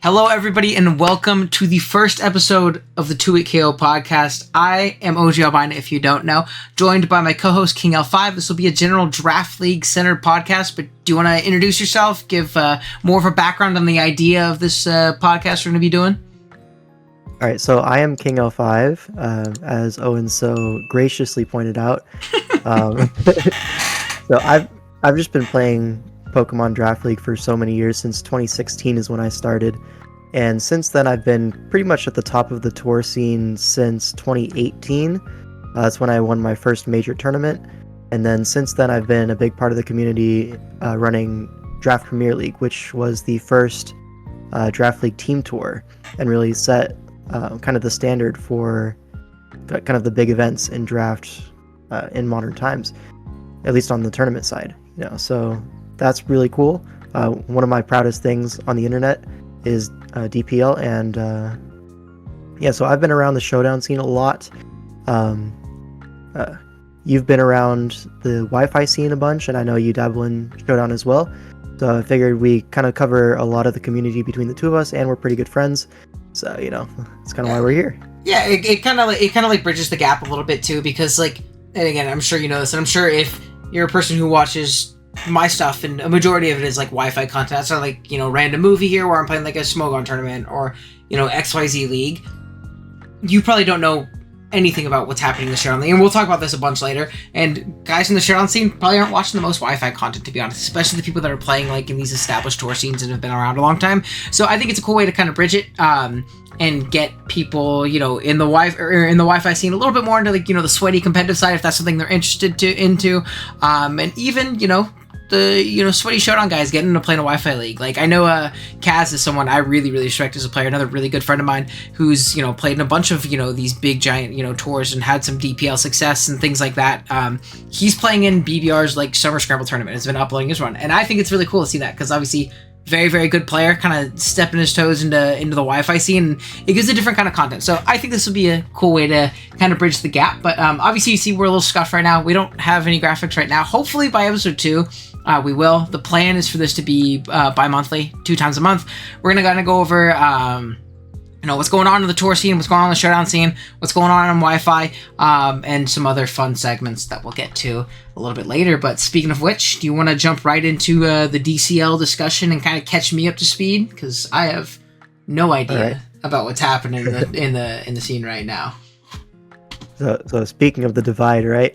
Hello, everybody, and welcome to the first episode of the 2-Week KO podcast. I am OG Albina, if you don't know, joined by my co-host, King L5. This will be a general draft league-centered podcast, but do you want to introduce yourself, give more of a background on the idea of this podcast we're going to be doing? All right, so I am King L5, as Owen so graciously pointed out. So I've just been playing Pokemon Draft League for so many years. Since 2016 is when I started, and since then I've been pretty much at the top of the tour scene since 2018. That's when I won my first major tournament, and then since then I've been a big part of the community running Draft Premier League, which was the first Draft League team tour and really set kind of the standard for kind of the big events in draft in modern times, at least on the tournament side. So that's really cool. One of my proudest things on the internet is DPL, and so I've been around the Showdown scene a lot. You've been around the Wi-Fi scene a bunch, and I know you dabble in Showdown as well. So I figured we kind of cover a lot of the community between the two of us, and we're pretty good friends. So it's kind of why we're here. Yeah, it kind of bridges the gap a little bit too, because and again, I'm sure you know this, and I'm sure if you're a person who watches my stuff, and a majority of it is Wi-Fi content. It's not random movie here where I'm playing a Smogon tournament or XYZ league. You probably don't know anything about what's happening in the Showdown league, and we'll talk about this a bunch later. And guys in the Showdown scene probably aren't watching the most Wi-Fi content, to be honest, especially the people that are playing in these established tour scenes and have been around a long time. So I think it's a cool way to kind of bridge it and get people in the Wi-Fi scene a little bit more into the sweaty competitive side, if that's something they're interested into, and even the sweaty Showdown guys getting into playing a Wi-Fi league. I know Kaz is someone I really respect as a player, another really good friend of mine who's played in a bunch of these big giant tours and had some DPL success and things like that. He's playing in BBR's Summer Scramble tournament, has been uploading his run, and I think it's really cool to see that, because obviously very, very good player, kind of stepping his toes into the Wi-Fi scene, and it gives a different kind of content. So I think this would be a cool way to kind of bridge the gap. But obviously you see we're a little scuffed right now. We don't have any graphics right now. Hopefully by episode 2, we will. The plan is for this to be bi-monthly, 2 times a month. We're going to kind of go over what's going on in the tour scene, what's going on in the Showdown scene, what's going on Wi-Fi, and some other fun segments that we'll get to a little bit later. But speaking of which, do you want to jump right into the DCL discussion and kind of catch me up to speed? Because I have no idea about what's happening in the scene right now. So speaking of the divide, right?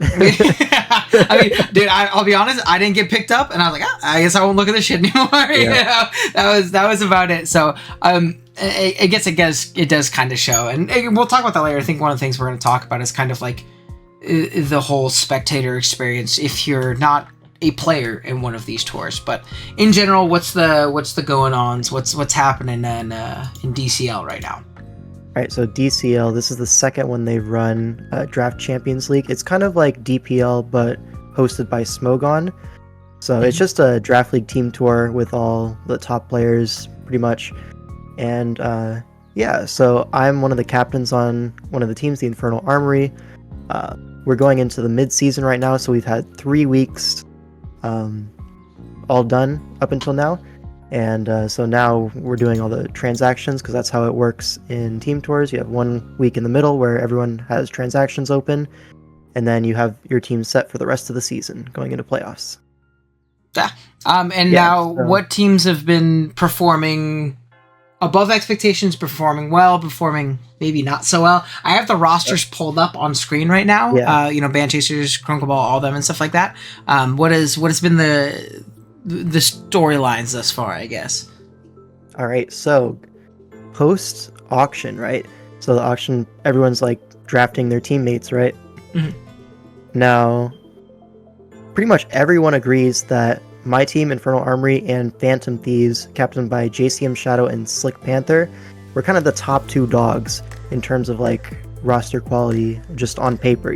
I mean, dude, I'll be honest, I didn't get picked up, and I was like, I guess I won't look at this shit anymore. Yeah. That was about it. So I guess it does kind of show, and we'll talk about that later. I think one of the things we're going to talk about is kind of the whole spectator experience if you're not a player in one of these tours. But in general, what's the going ons? What's happening in DCL right now? All right, so DCL, this is the second one they've run, Draft Champions League. It's kind of like DPL, but hosted by Smogon. So it's just a Draft League team tour with all the top players, pretty much. And so I'm one of the captains on one of the teams, the Infernal Armory. We're going into the mid-season right now, so we've had 3 weeks all done up until now. And so now we're doing all the transactions, because that's how it works in team tours. You have 1 week in the middle where everyone has transactions open, and then you have your team set for the rest of the season going into playoffs. What teams have been performing above expectations, performing well, performing maybe not so well? I have the rosters pulled up on screen right now. Yeah. Band Chasers, Crunkle Ball, all them and stuff like that. What has been the storylines thus far, I guess? All right, so post auction, right? So the auction, everyone's drafting their teammates, right? Mm-hmm. Now, pretty much everyone agrees that my team, Infernal Armory, and Phantom Thieves, captained by JCM Shadow and Slick Panther, were kind of the top 2 dogs in terms of roster quality, just on paper,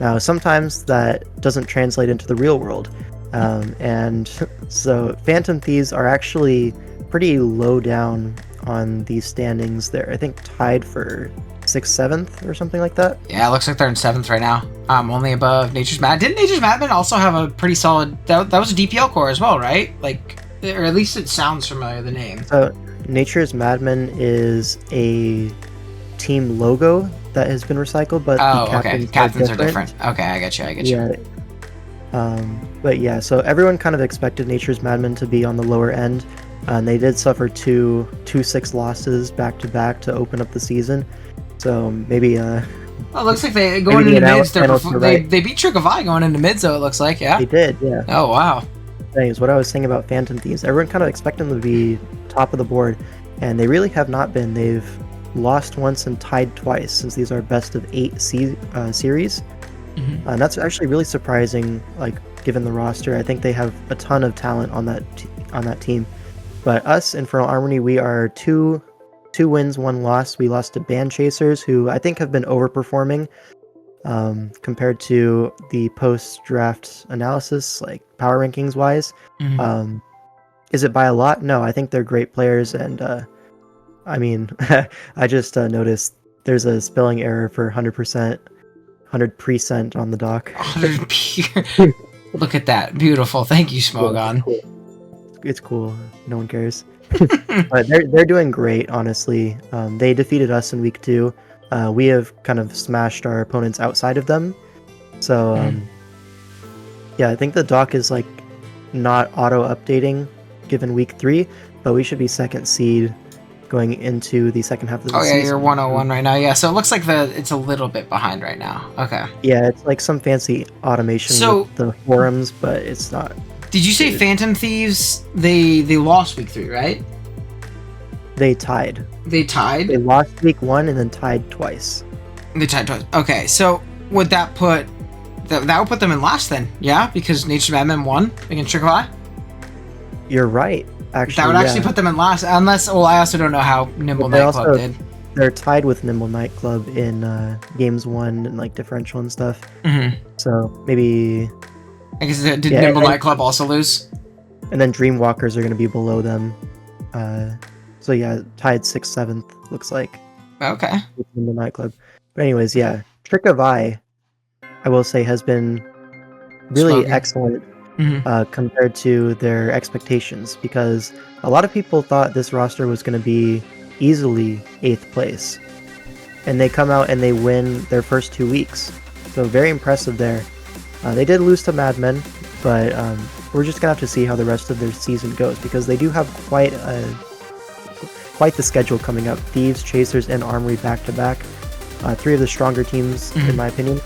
Now, sometimes that doesn't translate into the real world. And so Phantom Thieves are actually pretty low down on these standings. They're, I think, tied for 6th, 7th or something like that. Yeah, it looks like they're in 7th right now. Only above Nature's Mad. Didn't Nature's Madman also have a pretty solid... That was a DPL core as well, right? or at least it sounds familiar, the name. So, Nature's Madmen is a team logo that has been recycled, but the captains are different. Okay, I get you. Yeah. But yeah, so everyone kind of expected Nature's Madmen to be on the lower end, and they did suffer two 6 losses back to back to open up the season. So maybe well, it looks like they going into mids. They beat Trick of Eye going into mids, though it looks like. Yeah, they did. Yeah. Oh wow. Things. What I was saying about Phantom Thieves, everyone kind of expected them to be top of the board, and they really have not been. They've lost once and tied twice since these are best of 8 series. And that's actually really surprising, like given the roster. I think they have a ton of talent on that team. But us, Infernal Harmony, we are two wins, 1 loss. We lost to Band Chasers, who I think have been overperforming compared to the post-draft analysis, like power rankings wise. Is it by a lot? No, I think they're great players, and I mean, I just noticed there's a spelling error for 100%. 100% on the doc. Look at that. Beautiful. Thank you, Smogon. It's cool. No one cares. But they're doing great, honestly. They defeated us in week 2. We have kind of smashed our opponents outside of them. So, yeah, I think the doc is like not auto-updating given week 3, but we should be 2nd seed going into the second half of the season. Oh yeah, you're 101 right now. Yeah, so it looks like it's a little bit behind right now. Okay. Yeah, it's like some fancy automation with the forums, but it's not. Did you say Phantom Thieves? They lost week 3, right? They tied. They tied? They lost week 1 and then tied twice. They tied twice. Okay, so would that put that would put them in last then? Yeah, because Nature's Madmen won against Trick of Eye? You're right. Actually, that would actually put them in last, unless. Well, I also don't know how Nimble Nightclub did. They're tied with Nimble Nightclub in games 1 and like differential and stuff. So maybe. I guess did Nimble Nightclub also lose? And then Dreamwalkers are going to be below them. So yeah, tied 6th, 7th looks like. Okay. With Nimble Nightclub, but anyways, yeah, Trick of Eye, I will say, has been really excellent. Compared to their expectations, because a lot of people thought this roster was going to be easily 8th place, and they come out and they win their first 2 weeks, so very impressive there. They did lose to Madmen, but we're just gonna have to see how the rest of their season goes, because they do have quite the schedule coming up. Thieves, Chasers, and Armory back to back, 3 of the stronger teams in my opinion.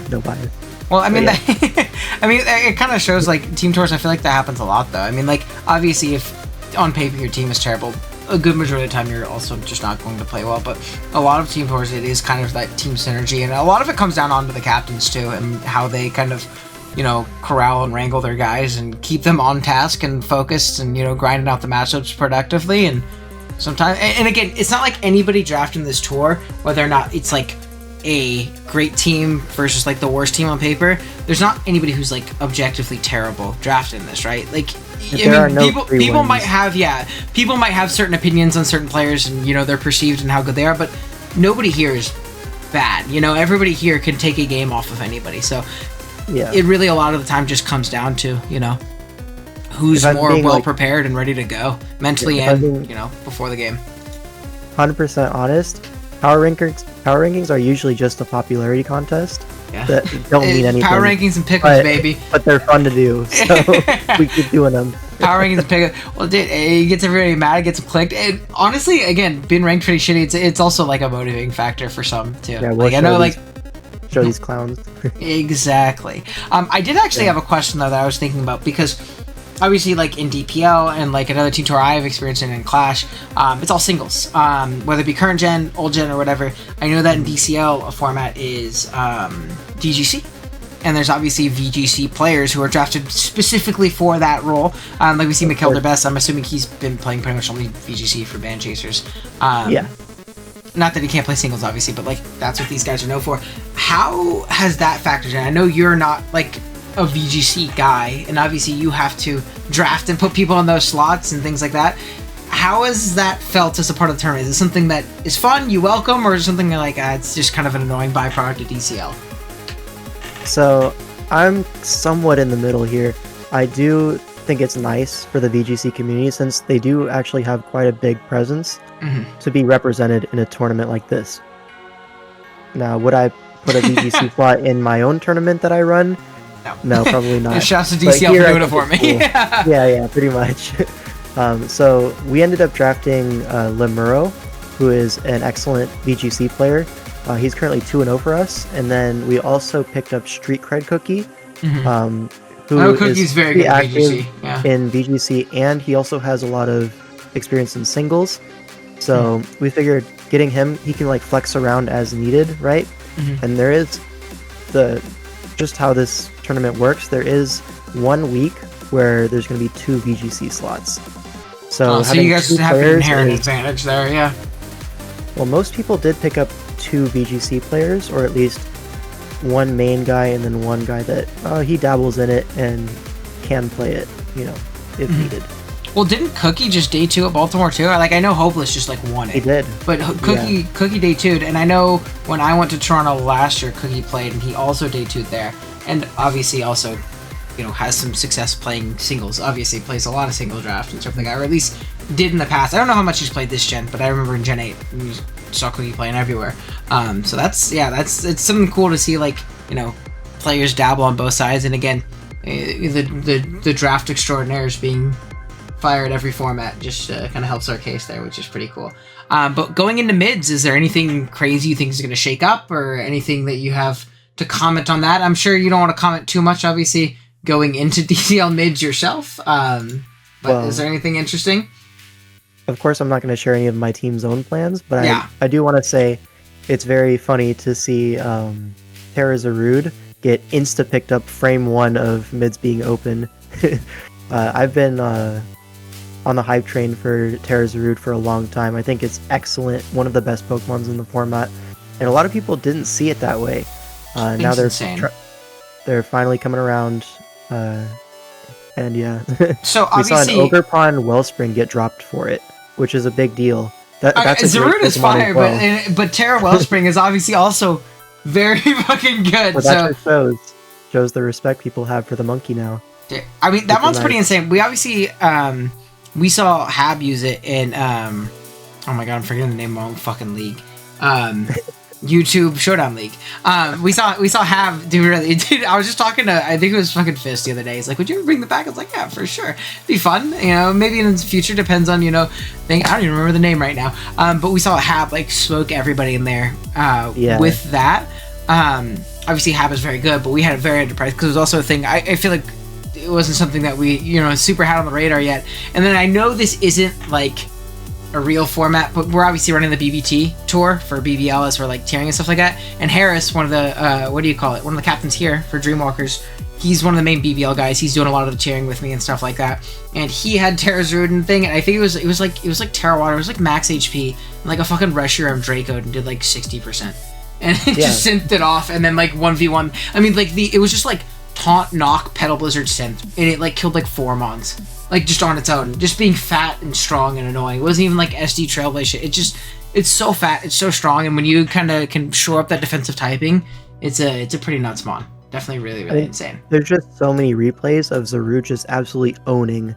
No bias. Well, I mean, I mean, it kind of shows, like, team tours. I feel like that happens a lot, though. I mean, like, obviously, if on paper your team is terrible, a good majority of the time you're also just not going to play well. But a lot of team tours, it is kind of that team synergy, and a lot of it comes down onto the captains too, and how they kind of, corral and wrangle their guys and keep them on task and focused, and grinding out the matchups productively. And sometimes, and again, it's not like anybody drafting this tour, whether or not it's like a great team versus like the worst team on paper, there's not anybody who's like objectively terrible drafting this, right? Like, people might have certain opinions on certain players, and they're perceived and how good they are, but nobody here is bad. Everybody here can take a game off of anybody. So yeah, it really a lot of the time just comes down to who's more well prepared and ready to go mentally and before the game. 100% honest. Power rankings are usually just a popularity contest that don't mean anything. Power rankings and pickles, baby. But they're fun to do, so we keep doing them. Power rankings and pickles. Well, it gets everybody mad, it gets them clicked. And honestly, again, being ranked pretty shitty, it's also like a motivating factor for some too. Yeah, show these clowns. Exactly. I did actually have a question though that I was thinking about, because obviously, like in DPL and like another team tour I've experienced in Clash, it's all singles. Whether it be current gen, old gen, or whatever. I know that in DCL a format is DGC, and there's obviously VGC players who are drafted specifically for that role. Like we see Mikhail Derbest, I'm assuming he's been playing pretty much only VGC for Band Chasers. Not that he can't play singles, obviously, but like that's what these guys are known for. How has that factored in? I know you're not like a VGC guy, and obviously you have to draft and put people in those slots and things like that. How has that felt as a part of the tournament? Is it something that is fun, you welcome, or is it something that like it's just kind of an annoying byproduct of DCL? So I'm somewhat in the middle here. I do think it's nice for the VGC community, since they do actually have quite a big presence, to be represented in a tournament like this. Now, would I put a VGC slot in my own tournament that I run? No, probably not. Shouts to DCL for doing it for me. Cool. yeah, pretty much. So we ended up drafting Lemuro, who is an excellent VGC player. He's currently 2-0 for us. And then we also picked up Street Cred Cookie, who Cookie's is very good at VGC. in VGC, and he also has a lot of experience in singles. So we figured getting him, he can like flex around as needed, right? And there is just how this tournament works. There is 1 week where there's going to be 2 VGC slots. So you guys have an inherent advantage there, yeah. Well, most people did pick up 2 VGC players, or at least one main guy and then one guy that he dabbles in it and can play it, if needed. Well, didn't Cookie just day 2 at Baltimore too? Like, I know Hopeless just like won it. He did. But Cookie day 2'd, and I know when I went to Toronto last year, Cookie played, and he also day 2'd there. And obviously also, has some success playing singles. Obviously plays a lot of single draft and stuff like that, or at least did in the past. I don't know how much he's played this gen, but I remember in Gen 8, we saw Cookie playing everywhere. So it's something cool to see, like, players dabble on both sides, and again, the draft extraordinaires being fire at every format just kind of helps our case there, which is pretty cool. But going into mids, is there anything crazy you think is going to shake up, or anything that you have to comment on that? I'm sure you don't want to comment too much, obviously, going into DCL mids yourself. But is there anything interesting? Of course, I'm not going to share any of my team's own plans, but I do want to say it's very funny to see Terra Zarud get insta-picked up frame 1 of mids being open. I've been on the hype train for Terra Zarud for a long time. I think it's excellent, one of the best Pokemons in the format, and a lot of people didn't see it that way. Now they're finally coming around, and yeah. So we saw an obviously, Ogerpon Wellspring get dropped for it, which is a big deal. That's Zarud is fire, but Terra Wellspring is obviously also very fucking good. But that just shows the respect people have for the monkey now. I mean, that one's pretty insane. We obviously we saw Hab use it in oh my god, I'm forgetting the name of my own fucking league. YouTube Showdown League. We saw Hab do really. Dude, I was just talking to, I think it was fucking Fist the other day. He's like, "Would you ever bring the back?" I was like, "Yeah, for sure. It'd be fun. Maybe in the future. Depends on I don't even remember the name right now. But we saw Hab like smoke everybody in there. With that. Obviously Hab is very good, but we had it very underpriced because it was also a thing. I feel like it wasn't something that we super had on the radar yet. And then I know this isn't like a real format, but we're obviously running the BBT tour for BBL as we're like tiering and stuff like that. And Harris, one of the one of the captains here for Dreamwalkers, he's one of the main BBL guys. He's doing a lot of the tiering with me and stuff like that. And he had Terra Zarud thing, and I think it was like Terra Water. It was like max HP, and like a fucking Reshiram Draco, and did like 60%, and it just synthed it off, and then like 1v1. I mean, like it was just like taunt, knock, Petal Blizzard, synth, and it like killed like 4 mons. Like, just on its own. Just being fat and strong and annoying. It wasn't even like SD Trailblaze shit. It's so fat, it's so strong, and when you kind of can shore up that defensive typing, it's a pretty nuts mon. Definitely really, really insane. There's just so many replays of Zarud just absolutely owning,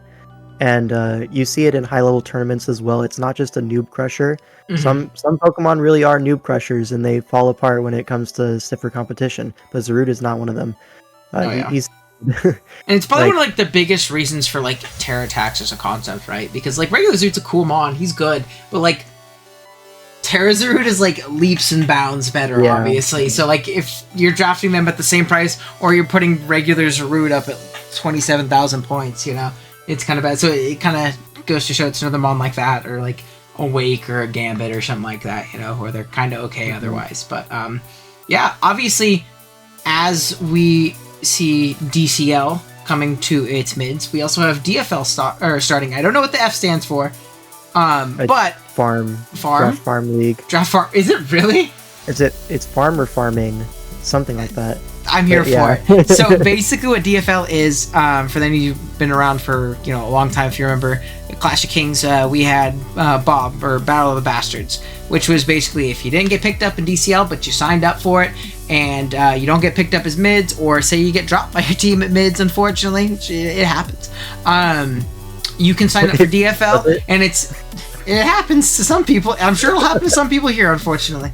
and you see it in high-level tournaments as well. It's not just a noob crusher. Some Pokemon really are noob crushers, and they fall apart when it comes to stiffer competition, but Zarud is not one of them. He's and it's probably one of like the biggest reasons for like Terra attacks as a concept, right? Because like regular Zarud's a cool mon, he's good, but like Terra Zarud is like leaps and bounds better, obviously. So like if you're drafting them at the same price, or you're putting regular Zarud up at 27,000 points, it's kind of bad. So it kind of goes to show it's another mon like that, or like a Wake or a Gambit or something like that, where they're kind of okay otherwise. But obviously as we see DCL coming to its mids, we also have DFL starting. I don't know what the F stands for, but farm league. Draft farm. Is it really? It's farm or farming, something like that. I'm here for it. So basically what DFL is, for any of you who've been around for a long time, if you remember Clash of Kings, we had Bob, or Battle of the Bastards, which was basically if you didn't get picked up in DCL but you signed up for it, and you don't get picked up as mids, or say you get dropped by your team at mids, unfortunately, it happens. You can sign up for DFL, and it happens to some people. I'm sure it'll happen to some people here, unfortunately.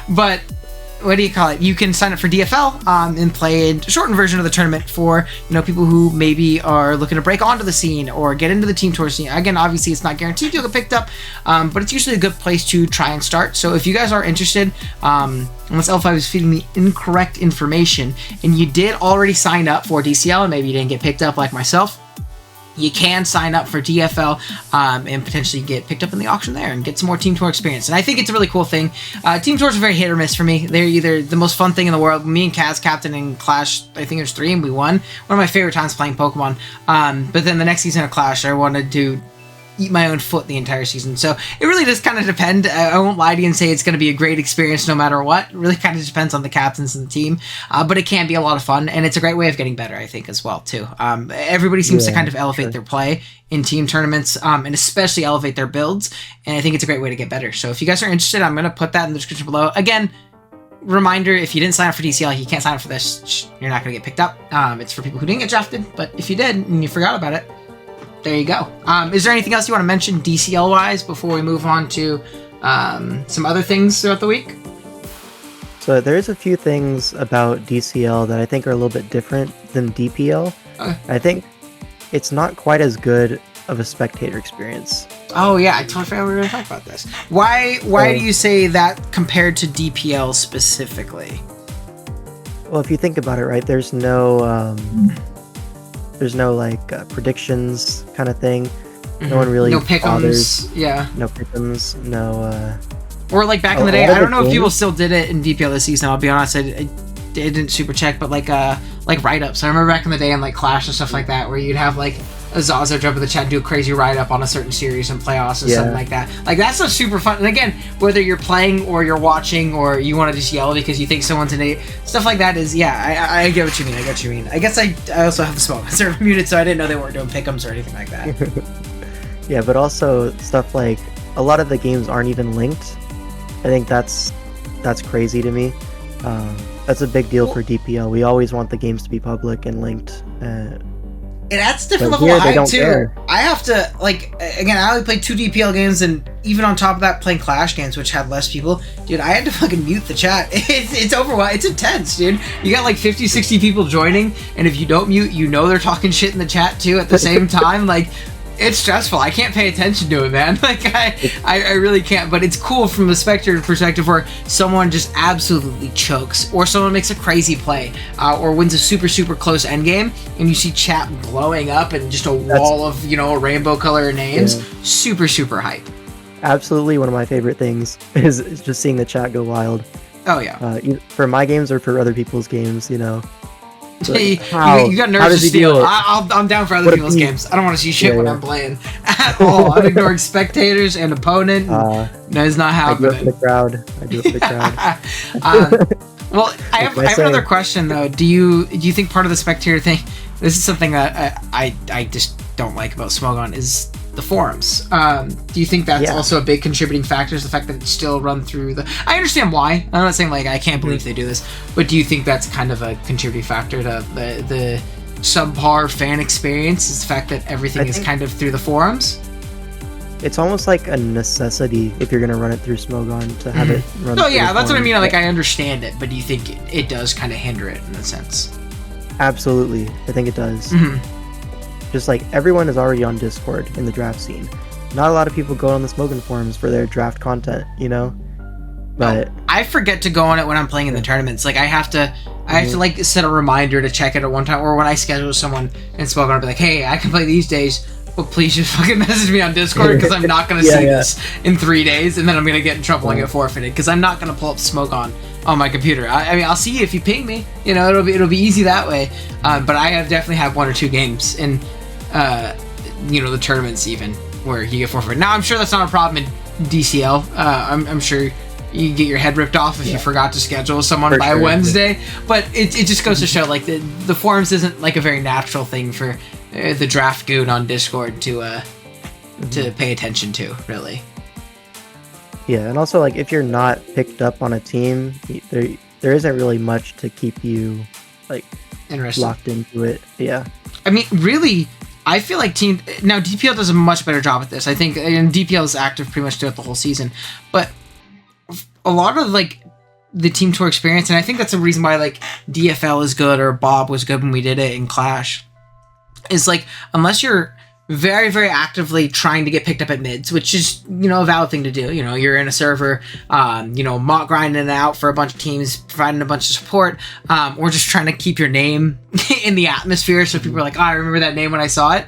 But what do you call it? You can sign up for DFL and play a shortened version of the tournament for people who maybe are looking to break onto the scene or get into the team tour scene. Again, obviously it's not guaranteed you'll get picked up, but it's usually a good place to try and start. So if you guys are interested, unless L5 is feeding me incorrect information, and you did already sign up for DCL and maybe you didn't get picked up like myself, you can sign up for DFL and potentially get picked up in the auction there and get some more Team Tour experience. And I think it's a really cool thing. Team Tours are very hit or miss for me. They're either the most fun thing in the world. Me and Kaz captain in Clash, I think there's 3 and we won. One of my favorite times playing Pokemon. But then the next season of Clash, I wanted to eat my own foot the entire season. So it really does kind of depend. I won't lie to you and say it's going to be a great experience no matter what. It really kind of depends on the captains and the team. But it can be a lot of fun, and it's a great way of getting better, I think, as well, too. Everybody seems to kind of elevate their play in team tournaments, and especially elevate their builds, and I think it's a great way to get better. So if you guys are interested, I'm going to put that in the description below. Again, reminder, if you didn't sign up for DCL, you can't sign up for this. You're not going to get picked up. It's for people who didn't get drafted, but if you did and you forgot about it, there you go. Is there anything else you want to mention DCL-wise before we move on to some other things throughout the week? So there's a few things about DCL that I think are a little bit different than DPL. I think it's not quite as good of a spectator experience. Oh yeah, I totally forgot we were going to talk about this. Why do you say that compared to DPL specifically? Well, if you think about it, right, there's no like predictions kind of thing. No one really no pick'ems. bothers. Yeah. No pick'ems. No. Or like back in the day, I don't know if people still did it in DPL this season. I'll be honest, I didn't super check, but like write-ups. I remember back in the day in like Clash and stuff like that, where you'd have like a Zaza jump in the chat and do a crazy write-up on a certain series and playoffs or something like that. Like that's so super fun. And again, whether you're playing or you're watching or you want to just yell because you think someone's an 8, stuff like that is, I get what you mean. I get what you mean. I guess I also have the smoke server muted, so I didn't know they weren't doing pick'ems or anything like that. Yeah, but also stuff like a lot of the games aren't even linked. I think that's crazy to me. That's a big deal for DPL. We always want the games to be public and linked. It adds a different level of hype too. I have to, like, again, I only played 2 DPL games, and even on top of that, playing Clash games, which had less people, dude, I had to fucking mute the chat. It's overwhelming. It's intense, dude. You got like 50, 60 people joining, and if you don't mute, they're talking shit in the chat too at the same time. Like, it's stressful. I can't pay attention to it, man. Like, I really can't. But it's cool from a spectator perspective where someone just absolutely chokes, or someone makes a crazy play, or wins a super, super close endgame, and you see chat blowing up and just a wall of, a rainbow color names. Yeah. Super, super hype. Absolutely one of my favorite things is just seeing the chat go wild. Oh, yeah. For my games or for other people's games, You got nerves to steal. I'm down for other people's games. I don't want to see shit when I'm playing at all. I'm ignoring spectators and opponent. That is not happening. I do it for the crowd. Well, I have another question though. Do you think part of the spectator thing? This is something that I just don't like about Smogon is the forums. Do you think that's also a big contributing factor, is the fact that it's still run through the... I understand why. I'm not saying, like, I can't believe they do this, but do you think that's kind of a contributing factor to the subpar fan experience, is the fact that everything is kind of through the forums? It's almost like a necessity if you're going to run it through Smogon to have it run through the that's what I mean. Like, I understand it, but do you think it does kind of hinder it in a sense? Absolutely. I think it does. Just like everyone is already on Discord in the draft scene. Not a lot of people go on the Smogon forums for their draft content, But I forget to go on it when I'm playing in the tournaments. Like I have to like set a reminder to check it at one time, or when I schedule someone in Smogon, I'll be like, hey, I can play these days, but please just fucking message me on Discord because I'm not gonna see this in 3 days, and then I'm gonna get in trouble and get forfeited because I'm not gonna pull up Smogon on my computer. I mean, I'll see you if you ping me. It'll be easy that way. But I definitely have 1 or 2 games in the tournaments even where you get forfeited. Now I'm sure that's not a problem in DCL. I'm sure you can get your head ripped off if you forgot to schedule someone by Wednesday. But it just goes to show like the forums isn't like a very natural thing for the draft goon on Discord to pay attention to, really. Yeah, and also like if you're not picked up on a team, there isn't really much to keep you like Interesting. locked into it. Yeah. I mean, really, I feel like DPL does a much better job at this. I think, and DPL is active pretty much throughout the whole season, but a lot of like the team tour experience, and I think that's the reason why like DFL is good or Bob was good when we did it in Clash, is like unless you're very, very actively trying to get picked up at mids, which is, a valid thing to do. You're in a server, mock grinding it out for a bunch of teams, providing a bunch of support, or just trying to keep your name in the atmosphere so people are like, I remember that name when I saw it.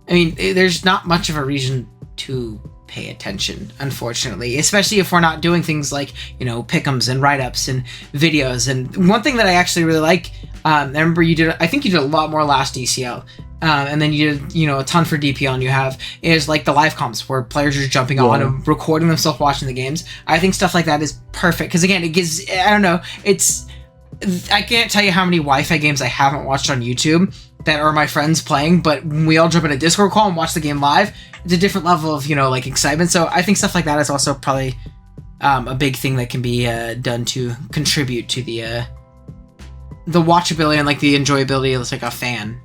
I mean, there's not much of a reason to pay attention, unfortunately, especially if we're not doing things like, pick'ems and write-ups and videos. And one thing that I actually really like, I remember I think you did a lot more last DCL, and then you did, a ton for DPL, and you have is like the live comps where players are jumping on and recording themselves watching the games. I think stuff like that is perfect because again, it gives, I don't know, I can't tell you how many Wi-Fi games I haven't watched on YouTube that are my friends playing, but when we all jump in a Discord call and watch the game live, it's a different level of, like excitement. So I think stuff like that is also probably a big thing that can be done to contribute to the watchability and like the enjoyability of like a fan.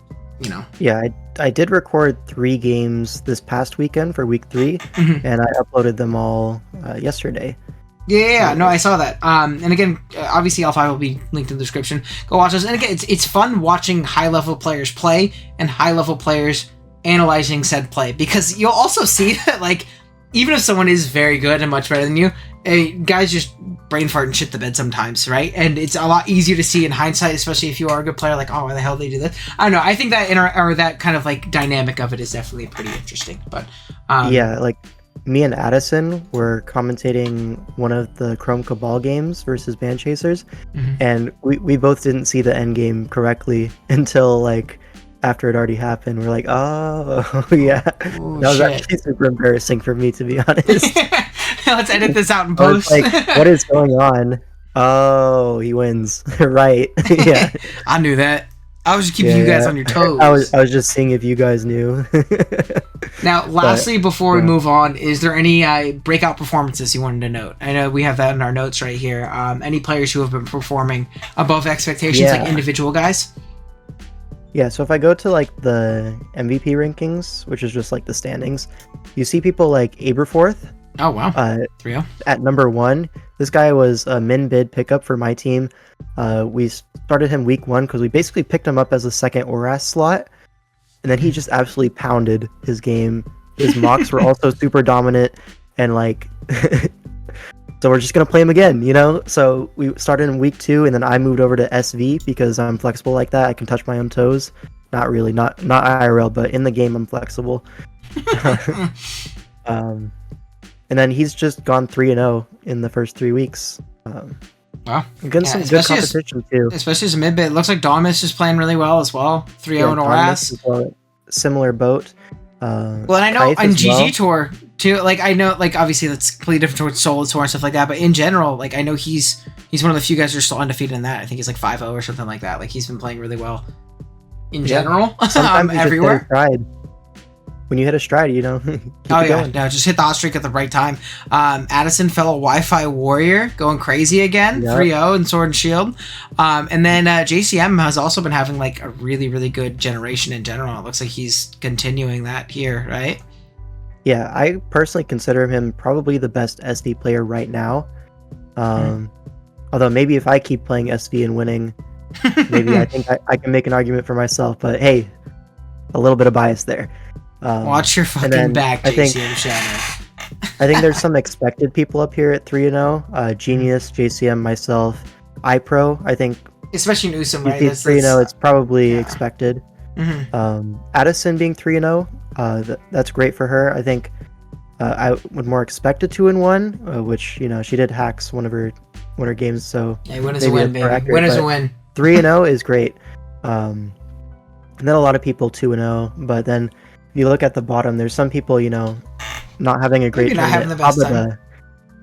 Yeah, I did record 3 games this past weekend for week 3, and I uploaded them all yesterday. Yeah, no, I saw that. And again, obviously L5 will be linked in the description. Go watch those. And again, it's fun watching high-level players play and high-level players analyzing said play, because you'll also see that, like, even if someone is very good and much better than you, guys just brain fart and shit the bed sometimes, right? And it's a lot easier to see in hindsight, especially if you are a good player, like, oh, why the hell did they do this? I don't know. I think that that kind of like dynamic of it is definitely pretty interesting. But yeah, like me and Addison were commentating one of the Chrome Cabal games versus Band Chasers, and we both didn't see the end game correctly until like after it already happened. We're like, oh yeah. Ooh, that was shit. actually super embarrassing for me, to be honest. Let's edit this out in I was post. like, what is going on? Oh, he wins. Right. Yeah. I knew that. I was just keeping you guys on your toes. I was just seeing if you guys knew. Now, lastly, before we move on, is there any breakout performances you wanted to note? I know we have that in our notes right here. Any players who have been performing above expectations, like individual guys? Yeah, so if I go to like the MVP rankings, which is just like the standings, you see people like Aberforth. Oh, wow. 3-0. At number 1. This guy was a min bid pickup for my team. We started him week 1 because we basically picked him up as a second ORAS slot. And then he just absolutely pounded his game. His mocks were also super dominant. And like, so we're just going to play him again, So we started in week 2, and then I moved over to SV because I'm flexible like that. I can touch my own toes. Not really, not IRL, but in the game I'm flexible. And then he's just gone 3-0 in the first 3 weeks. Wow. Getting some good competition too. Especially as a mid-bit. It looks like Domus is playing really well as well. 3-0 in ORAS. Similar boat. Well, and I know on GG Tour too, like I know, like obviously that's completely different towards solo tour and stuff like that, but in general, like I know he's one of the few guys who are still undefeated in that. I think he's like 5-0 or something like that. Like he's been playing really well in general. Everywhere. When you hit a stride, keep going. No, just hit the hot streak at the right time. Addison, fellow Wi-Fi warrior, going crazy again, 3-0 in Sword and Shield. And then JCM has also been having like a really, really good generation in general. It looks like he's continuing that here, right? Yeah, I personally consider him probably the best SV player right now. Although maybe if I keep playing SV and winning, maybe I think I can make an argument for myself. But hey, a little bit of bias there. Watch your fucking back, JCM Shadow. I think there's some expected people up here at 3-0. Genius, JCM, myself, iPro. I think, especially in Usum, right? 3-0, it's probably expected. Addison being 3-0, that's great for her. I think I would more expect a 2-1, which she did hacks one of her games. So yeah, win is a win, baby. Win is a win. 3-0 is great. And then a lot of people 2-0, but then you look at the bottom, there's some people, not having a great not having the best time.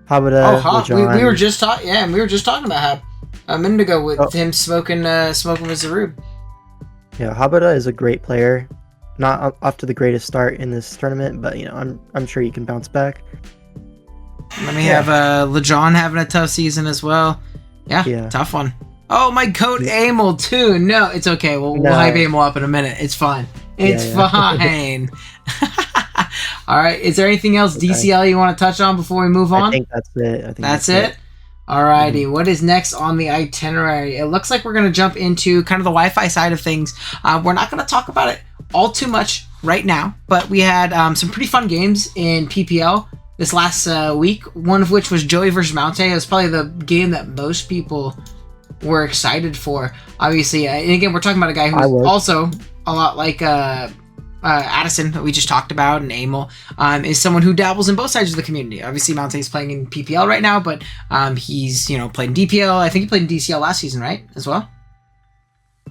Habada, we were just talking. Yeah, we were just talking about Hab a minute ago with him smoking with Zarub. Yeah, Habada is a great player. Not off to the greatest start in this tournament, but I'm sure he can bounce back. Then we have LeJohn having a tough season as well. Yeah, tough one. Oh, my code Amel too. No, it's okay. We'll hype Amel up in a minute. It's fine. It's fine. All right. Is there anything else DCL you want to touch on before we move on? I think that's it. That's it. Alrighty, what is next on the itinerary? It looks like we're going to jump into kind of the Wi-Fi side of things. We're not going to talk about it all too much right now, but we had some pretty fun games in PPL this last week, one of which was Joey versus Mounte. It was probably the game that most people were excited for. Obviously, and again, we're talking about a guy who's also a lot like Addison, that we just talked about, and Amel, is someone who dabbles in both sides of the community. Obviously, Mounte is playing in PPL right now, but he's played in DPL. I think he played in DCL last season, right? As well.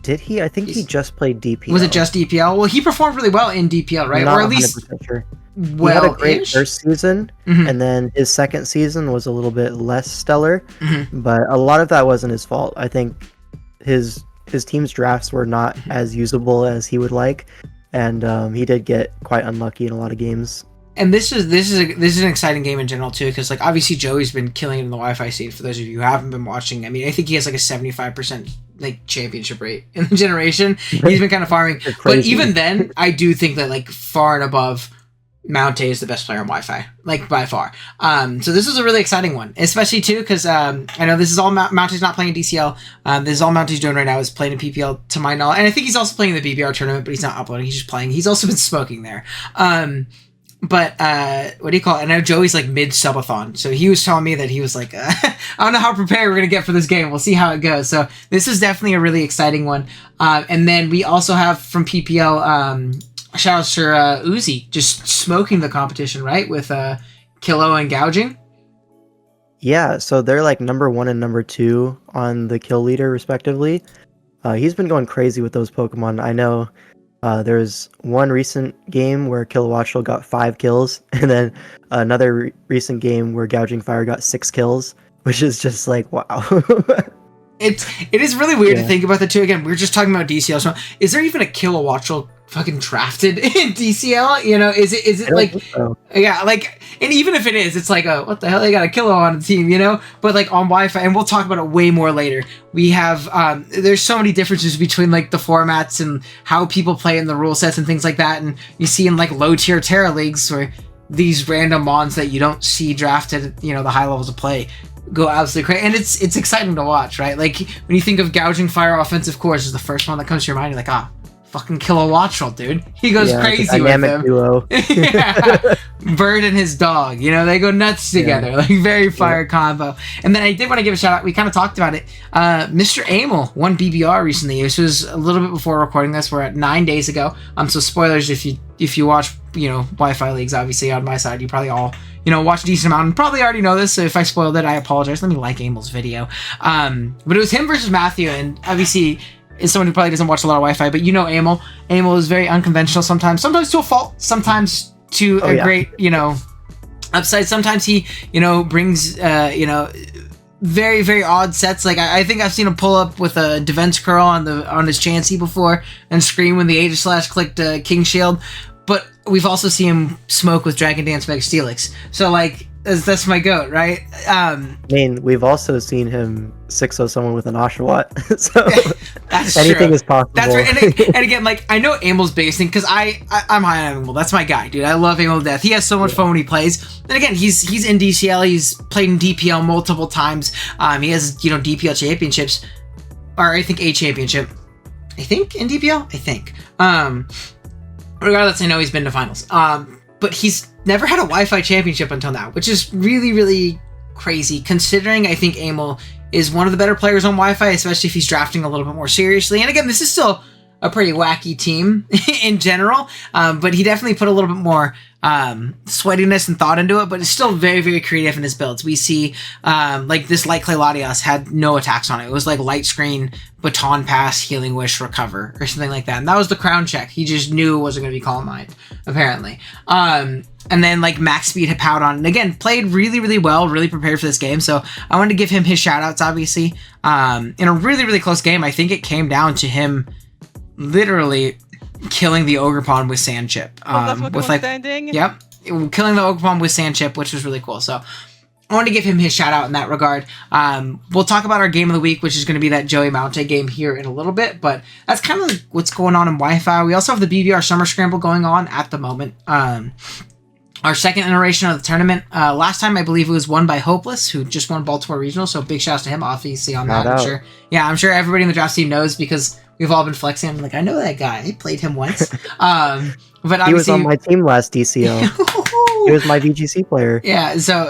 Did he? I think he just played DPL. Was it just DPL? Well, he performed really well in DPL, right? Not or at least 100% sure. Well, he had a great first season, and then his second season was a little bit less stellar, but a lot of that wasn't his fault. I think his team's drafts were not as usable as he would like. And he did get quite unlucky in a lot of games. And this is an exciting game in general too, because like obviously Joey's been killing it in the Wi-Fi scene. For those of you who haven't been watching, I mean, I think he has like a 75% like championship rate in the generation. He's been kind of farming, but even then, I do think that like far and above, Mounte is the best player on Wi-Fi, like by far. So this is a really exciting one, especially too because I know this is all Mounte's not playing in DCL. This is all Mounte's doing right now is playing in PPL to my knowledge, and I think he's also playing in the BBR tournament, but he's not uploading. He's just playing. He's also been smoking there. But what do you call it? I know Joey's like mid subathon, so he was telling me that he was like, I don't know how prepared we're gonna get for this game. We'll see how it goes. So this is definitely a really exciting one. And then we also have from PPL. Shout out to Uzi, just smoking the competition, right? With Kilo and Gouging. Yeah, so they're like number 1 and number 2 on the kill leader, respectively. He's been going crazy with those Pokemon. I know there's one recent game where Kilowattrel got 5 kills, and then another recent game where Gouging Fire got 6 kills, which is just like, wow. It is really weird to think about the two. Again, we were just talking about DCL. So is there even a Kilowattrel fucking drafted in DCL? Is it like so. Yeah, like, and even if it is, it's like, oh, what the hell, they got a Kilo on the team, but like on Wi-Fi, and we'll talk about it way more later. We have there's so many differences between like the formats and how people play in the rule sets and things like that, and you see in like low tier Terra leagues where these random mons that you don't see drafted at, the high levels of play go absolutely crazy, and it's exciting to watch, right? Like when you think of Gouging Fire offensive course is the first one that comes to your mind, you're like, fucking Kilowattrel, dude. He goes crazy with them. Duo. Yeah. Bird and his dog, they go nuts together. Like very fire combo. And then I did want to give a shout out. We kind of talked about it. Mr. Amel won BBR recently. This was a little bit before recording this. We're at 9 days ago. So spoilers if you watch, Wi-Fi leagues, obviously on my side, you probably all, watch a decent amount and probably already know this. So if I spoiled it, I apologize. Let me like Amel's video. But it was him versus Matthew, and obviously is someone who probably doesn't watch a lot of Wi-Fi, but Amel. Amel is very unconventional sometimes to a fault, sometimes to a great, upside. Sometimes he, brings, very, very odd sets. Like I think I've seen him pull up with a defense curl on his Chansey before and scream when the Aegis clicked King Shield. But we've also seen him smoke with Dragon Dance Mega Steelix. So like that's my goat, right? We've also seen him 6-0 someone with an Oshawott. So that's anything true. is possible. That's right. And again, like I know Amel's basing because I'm high on Amel. That's my guy, dude. I love Amel to death. He has so much fun when he plays. And again, he's in DCL. He's played in DPL multiple times. He has DPL championships, or I think a championship. I think in DPL. I think. Regardless, I know he's been to finals. But he's never had a Wi-Fi championship until now, which is really, really crazy, considering I think Amel is one of the better players on Wi-Fi, especially if he's drafting a little bit more seriously. And again, this is still a pretty wacky team in general, but he definitely put a little bit more sweatiness and thought into it, but it's still very, very creative in his builds. We see like this Light Clay Latias had no attacks on it. It was like Light Screen, Baton Pass, Healing Wish, Recover, or something like that. And that was the crown check. He just knew it wasn't going to be Calm Mind, apparently. And then like Max Speed Hippowdon, and again, played really, really well, really prepared for this game. So I wanted to give him his shout outs, obviously. In a really, really close game, I think it came down to him literally killing the Ogerpon with Sand Chip. With like, standing? Yep. Killing the Ogerpon with Sand Chip, which was really cool. So I want to give him his shout out in that regard. We'll talk about our game of the week, which is going to be that Joey Mount game here in a little bit, but that's kind of what's going on in Wi-Fi. We also have the BBR Summer Scramble going on at the moment. Our second iteration of the tournament. Last time, I believe it was won by Hopeless, who just won Baltimore Regional, so big shouts to him, obviously, on that. I'm sure everybody in the draft team knows because we've all been flexing. I'm like, I know that guy. I played him once. But he was on my team last DCL. He was my VGC player. Yeah, so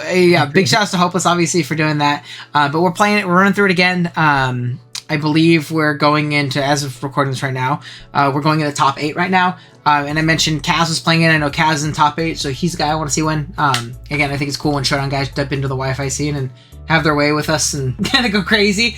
big shouts to Hopeless, obviously, for doing that. But we're playing it. We're running through it again. I believe we're going into, as of recording this right now, we're going into top 8 right now. And I mentioned Kaz was playing it. I know Kaz is in top 8, so he's the guy I want to see win. Again, I think it's cool when Showdown guys step into the Wi-Fi scene and have their way with us and kind of go crazy.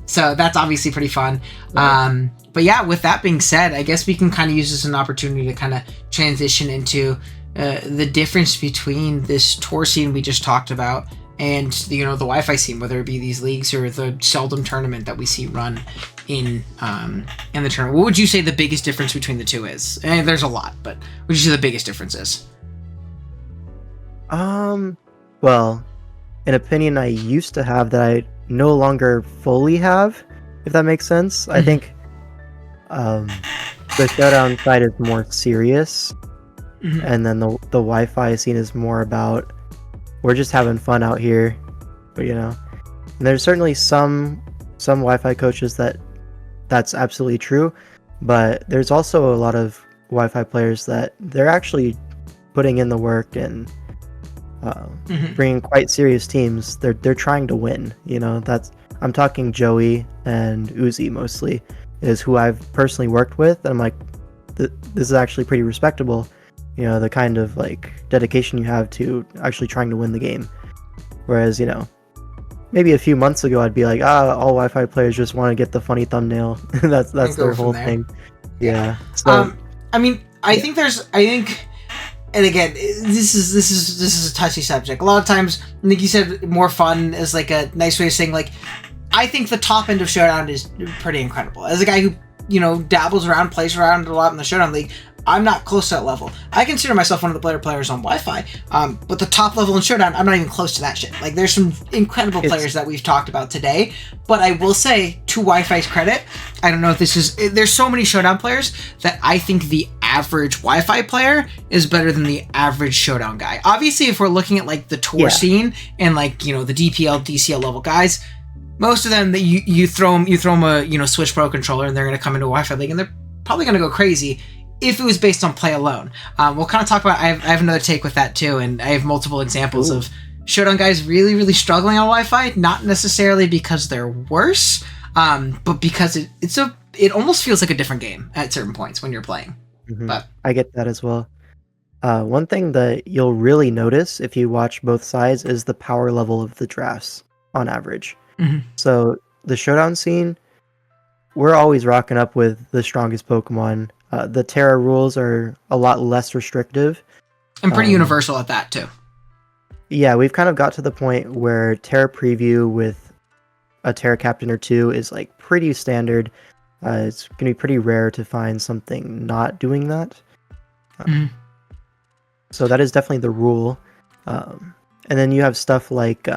So that's obviously pretty fun. But yeah, with that being said, I guess we can kind of use this as an opportunity to kind of transition into the difference between this tour scene we just talked about and the Wi-Fi scene, whether it be these leagues or the seldom tournament that we see run in the tournament. What would you say the biggest difference between the two is? And there's a lot, but what would you say the biggest difference is? Well, an opinion I used to have that I no longer fully have, if that makes sense. I think the Showdown side is more serious, and then the Wi-Fi scene is more about we're just having fun out here, but and there's certainly some Wi-Fi coaches that's absolutely true, but there's also a lot of Wi-Fi players that they're actually putting in the work and bringing quite serious teams. They're trying to win. I'm talking Joey and Uzi mostly is who I've personally worked with, and I'm like, this is actually pretty respectable. The kind of like dedication you have to actually trying to win the game. Whereas, maybe a few months ago I'd be like, all Wi-Fi players just want to get the funny thumbnail. that's their whole thing. Yeah. So I think, and again, this is a touchy subject. A lot of times, like you said, more fun is like a nice way of saying, like, I think the top end of Showdown is pretty incredible. As a guy who, dabbles around, plays around a lot in the Showdown League, I'm not close to that level. I consider myself one of the better players on Wi-Fi, but the top level in Showdown, I'm not even close to that shit. Like, there's some incredible players that we've talked about today, but I will say, to Wi-Fi's credit, I don't know if there's so many Showdown players that I think the average Wi-Fi player is better than the average Showdown guy. Obviously, if we're looking at, like, the tour scene and, like, the DPL, DCL level guys, most of them, that you throw them a, Switch Pro controller and they're going to come into a Wi-Fi league and they're probably going to go crazy if it was based on play alone. We'll kind of talk about, I have another take with that too, and I have multiple examples of Showdown guys really, really struggling on Wi-Fi, not necessarily because they're worse, but because it almost feels like a different game at certain points when you're playing. But I get that as well. One thing that you'll really notice if you watch both sides is the power level of the drafts on average. So the Showdown scene, we're always rocking up with the strongest Pokemon. The Terra rules are a lot less restrictive. And pretty universal at that, too. Yeah, we've kind of got to the point where Terra Preview with a Terra Captain or two is like pretty standard. It's going to be pretty rare to find something not doing that. So that is definitely the rule. And then you have stuff like...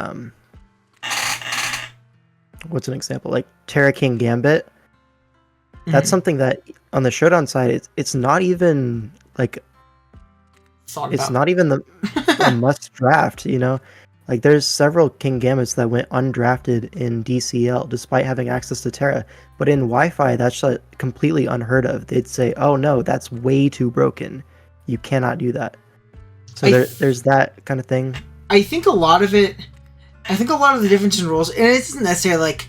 what's an example? Like Terra King Gambit. That's something that on the Showdown side, it's not even like not even a must draft. Like there's several King Gambits that went undrafted in DCL despite having access to Terra, but in Wi-Fi that's like completely unheard of. They'd say, "Oh no, that's way too broken. You cannot do that." So there's that kind of thing. I think a lot of the difference in rules, and it isn't necessarily like,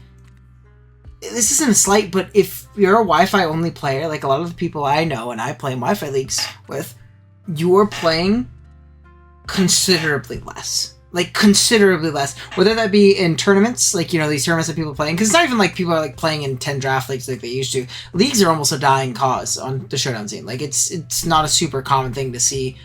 this isn't a slight, but if you're a Wi-Fi only player, like a lot of the people I know and I play in Wi-Fi leagues with, you're playing considerably less. Like, considerably less. Whether that be in tournaments, like, these tournaments that people are playing, because it's not even like people are like playing in 10 draft leagues like they used to. Leagues are almost a dying cause on the Showdown scene. Like, it's not a super common thing to see,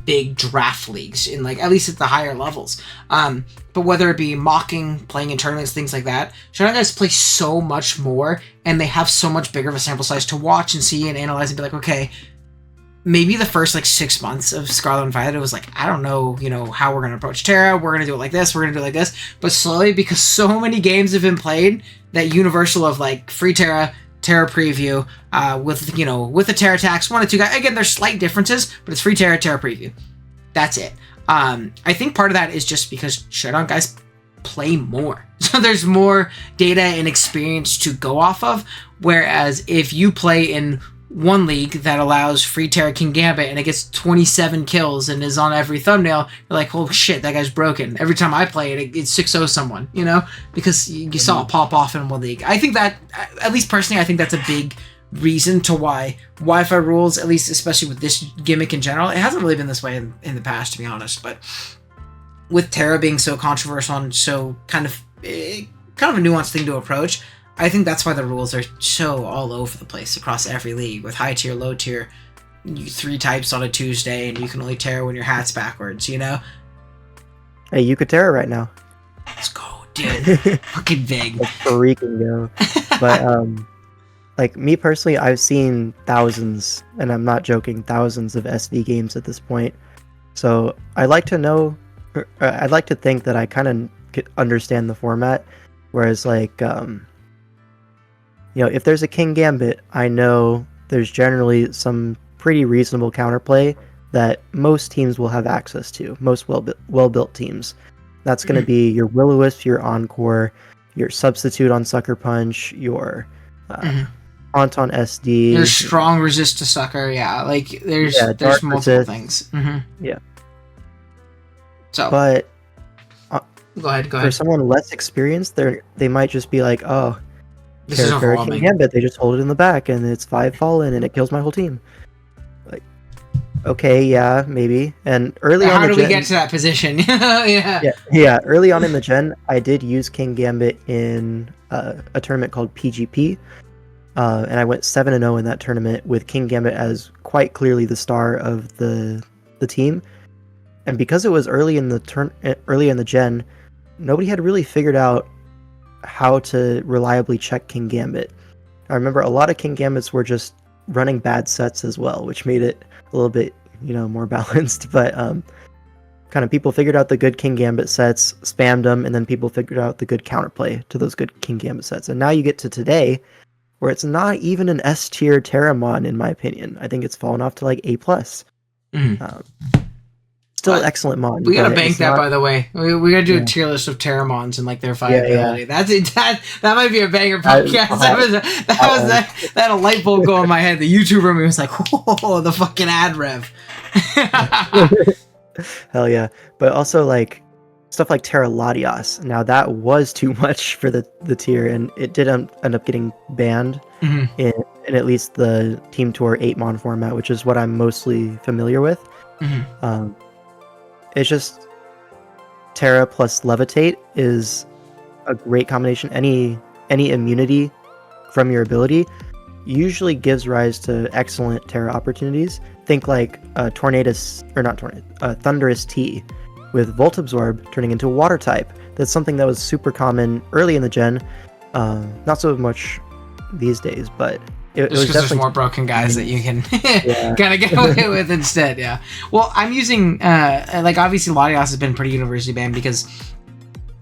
big draft leagues in, like, at least at the higher levels. But whether it be mocking, playing in tournaments, things like that, Showdown guys play so much more, and they have so much bigger of a sample size to watch and see and analyze and be like, okay, maybe the first like 6 months of Scarlet and Violet, it was like, I don't know, how we're going to approach Terra. We're going to do it like this. We're going to do it like this. But slowly, because so many games have been played, that universal of like free Terra preview, with the Terra tax, 1 or 2 guys. Again, there's slight differences, but it's free Terra preview. That's it. I think part of that is just because Showdown guys play more. So there's more data and experience to go off of. Whereas if you play in one league that allows free Terra King Gambit and it gets 27 kills and is on every thumbnail, you're like, oh shit, that guy's broken. Every time I play it, it's 6-0 someone, because you saw it pop off in one league. I think that, at least personally, I think that's a big reason to why Wi-Fi rules, at least especially with this gimmick in general, it hasn't really been this way in the past, to be honest, but with Terra being so controversial and so kind of a nuanced thing to approach, I think that's why the rules are so all over the place across every league, with high tier, low tier, 3 types on a Tuesday, and you can only Terra when your hat's backwards, Hey, you could Terra right now. Let's go, dude. Fucking big. Let's freaking go. But, like, me personally, I've seen thousands, and I'm not joking, thousands of SV games at this point. So I'd like to think that I kind of understand the format, whereas, like, if there's a King Gambit, I know there's generally some pretty reasonable counterplay that most teams will have access to, most well-built teams. That's going to be your Will-O-Wisp, your Encore, your Substitute on Sucker Punch, your Taunt on SD. There's strong resist to Sucker, yeah. Like, there's multiple resist. Things. Yeah. So, but go ahead. For someone less experienced, they might just be like, oh, this is overwhelming. King Gambit, they just hold it in the back and it's 5 fallen and it kills my whole team. Like, okay, yeah, maybe. And early on, how do we get to that position? yeah. Early on in the gen, I did use King Gambit in a tournament called PGP, and I went 7-0 in that tournament with King Gambit as quite clearly the star of the team. And because it was early in the gen, nobody had really figured out how to reliably check King Gambit. I remember a lot of King Gambits were just running bad sets as well, which made it a little bit, more balanced. But kind of people figured out the good King Gambit sets, spammed them, and then people figured out the good counterplay to those good King Gambit sets. And now you get to today, where it's not even an S tier Terramon, in my opinion. I think it's fallen off to like A+. Still excellent mon. We gotta bank that, by the way. We gotta do a tier list of Terramons and like their viability. Yeah. That might be a banger podcast. That had a light bulb go in my head. The YouTuber me was like, "Whoa, the fucking ad rev." Hell yeah! But also like stuff like Terra Latias. Now that was too much for the tier, and it did end up getting banned in at least the Team Tour 8-mon format, which is what I'm mostly familiar with. It's just Terra plus Levitate is a great combination. Any immunity from your ability usually gives rise to excellent Terra opportunities. Think like Thunderous T with Volt Absorb turning into a water type. That's something that was super common early in the gen. Not so much these days, but it was definitely... there's more broken guys that you can kind of get away with instead. Yeah. Well, I'm using obviously Latias has been pretty universally banned because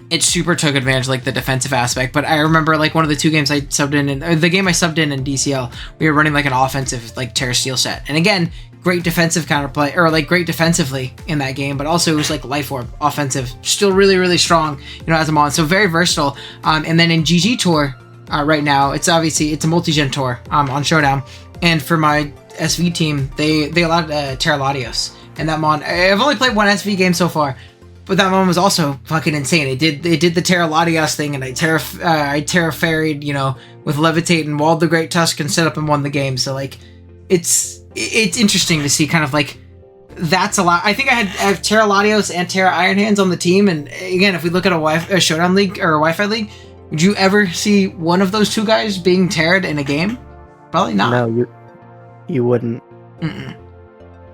it super took advantage of like the defensive aspect. But I remember like one of the 2 games I subbed in, or the game I subbed in DCL, we were running like an offensive like Terra Steel set, and again, great defensive counterplay, or like great defensively in that game, but also it was like Life Orb offensive, still really, really strong, as a mon, so very versatile. And then in GG Tour. Right now, it's a multi-gen tour on Showdown, and for my SV team, they allowed Terra Latios, and that mon, I've only played one SV game so far, but that mon was also fucking insane. It did the Terra Latios thing, and I Terra Ferried, with Levitate and Walled the Great Tusk and set up and won the game. So like, it's interesting to see kind of like that's a lot. I think I have Terra Latios and Terra Iron Hands on the team, and again, if we look at a Showdown league or a Wi-Fi league. Would you ever see one of those 2 guys being Terra'd in a game? Probably not. No, you wouldn't.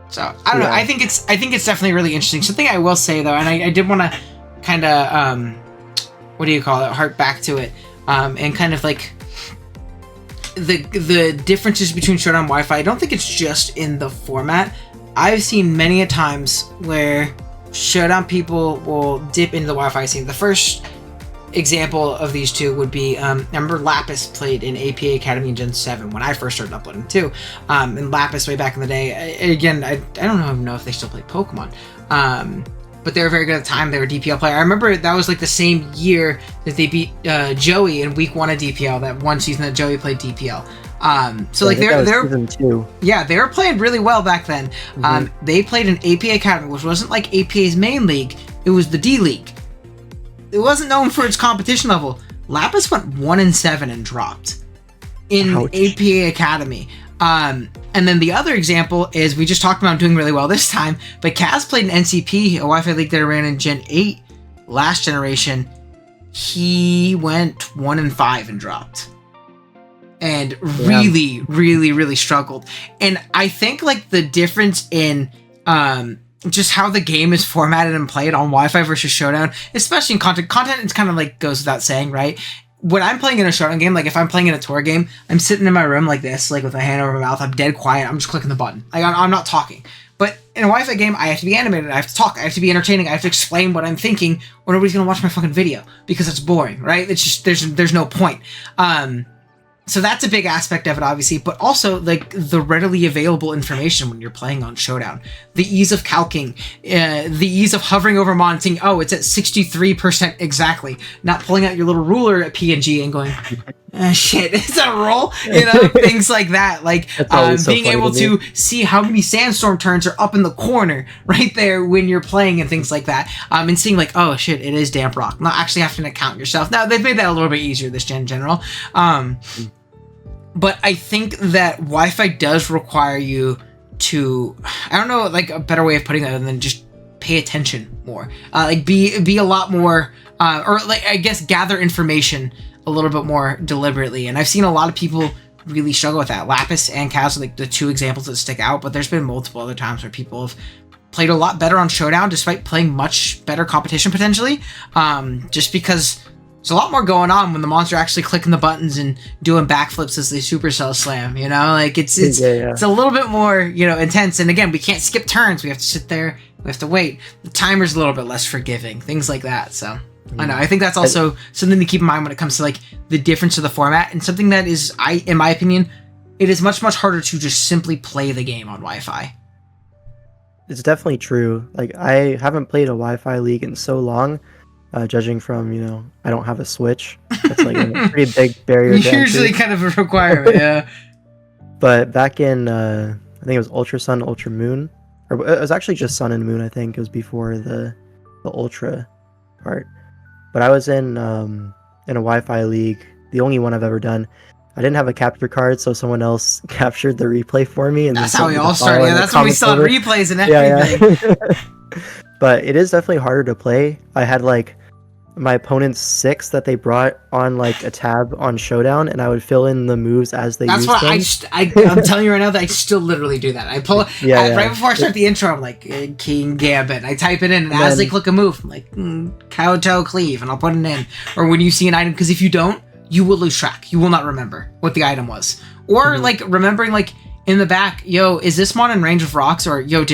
So I don't know. I think it's definitely really interesting. Something I will say though, and I did want to kind of hark back to it, and kind of like the differences between Showdown and Wi-Fi, I don't think it's just in the format. I've seen many a times where Showdown people will dip into the Wi-Fi scene. The first example of these two would be, I remember Lapis played in APA Academy in Gen 7 when I first started uploading too. And Lapis way back in the day, again, I don't even know if they still play Pokemon. But they were very good at the time. They were a DPL player. I remember that was like the same year that they beat Joey in week 1 of DPL, that one season that Joey played DPL. So like they're season 2. Yeah, they were playing really well back then. They played in APA Academy, which wasn't like APA's main league. It was the D League. It wasn't known for its competition level. Lapis went 1-7 and dropped in APA Academy. And then the other example is, we just talked about doing really well this time, but Kaz played in NCP, a Wi-Fi league that I ran in Gen 8 last generation. He went 1-5 and dropped. And really struggled. And I think like the difference in just how the game is formatted and played on Wi-Fi versus Showdown, especially in content, it's kind of like goes without saying, right? When I'm playing in a Showdown game, like if I'm playing in a tour game, I'm sitting in my room like this, like with my hand over my mouth, I'm dead quiet, I'm just clicking the button. Like I'm not talking. But in a Wi-Fi game, I have to be animated, I have to talk, I have to be entertaining, I have to explain what I'm thinking, or nobody's gonna watch my fucking video, because it's boring, right? It's just, there's no point. So that's a big aspect of it, obviously, but also like the readily available information when you're playing on Showdown, the ease of calcing, the ease of hovering over Mon and saying, oh, it's at 63% exactly, not pulling out your little ruler at PNG and going, shit, is that a roll? You know, things like that. Like being able to see how many sandstorm turns are up in the corner right there when you're playing and things like that. And seeing like, oh shit, it is damp rock. Not actually having to count yourself. Now they've made that a little bit easier this gen in general. But I think that Wi-Fi does require you to, I don't know, like a better way of putting that than just pay attention more. Like be a lot more, or like I guess gather information a little bit more deliberately. And I've seen a lot of people really struggle with that. Lapis and Kaz are like the two examples that stick out, but there's been multiple other times where people have played a lot better on Showdown despite playing much better competition potentially. Just because there's a lot more going on when the monster actually clicking the buttons and doing backflips as they supercell slam, you know? Like it's a little bit more, you know, intense. And again, we can't skip turns. We have to sit there. We have to wait. The timer's a little bit less forgiving. Things like that. So I know. I think that's also something to keep in mind when it comes to like the difference of the format, and something that is, in my opinion, it is much harder to just simply play the game on Wi-Fi. It's definitely true. Like I haven't played a Wi-Fi league in so long. Judging from, you know, I don't have a Switch. That's like a pretty big barrier to usually entry. kind of a requirement, yeah. But back in, I think it was Ultra Sun, Ultra Moon. Or it was actually just Sun and Moon, I think. It was before the Ultra part. But I was in a Wi-Fi league, the only one I've ever done. I didn't have a capture card, so someone else captured the replay for me. And that's how we all started. Yeah, that's when we saw replays and everything. Yeah. But it is definitely harder to play. I had like my opponent's 6 that they brought on like a tab on Showdown, and I would fill in the moves as they used them. That's what I'm telling you right now that I still literally do that. I pull right before I start the intro, I'm like King Gambit. I type it in, and as they click a move, I'm like Kowtow Cleave, and I'll put it in. Or when you see an item, because if you don't, you will lose track. You will not remember what the item was, or like remembering like in the back, yo, is this mon in range of rocks? Or yo,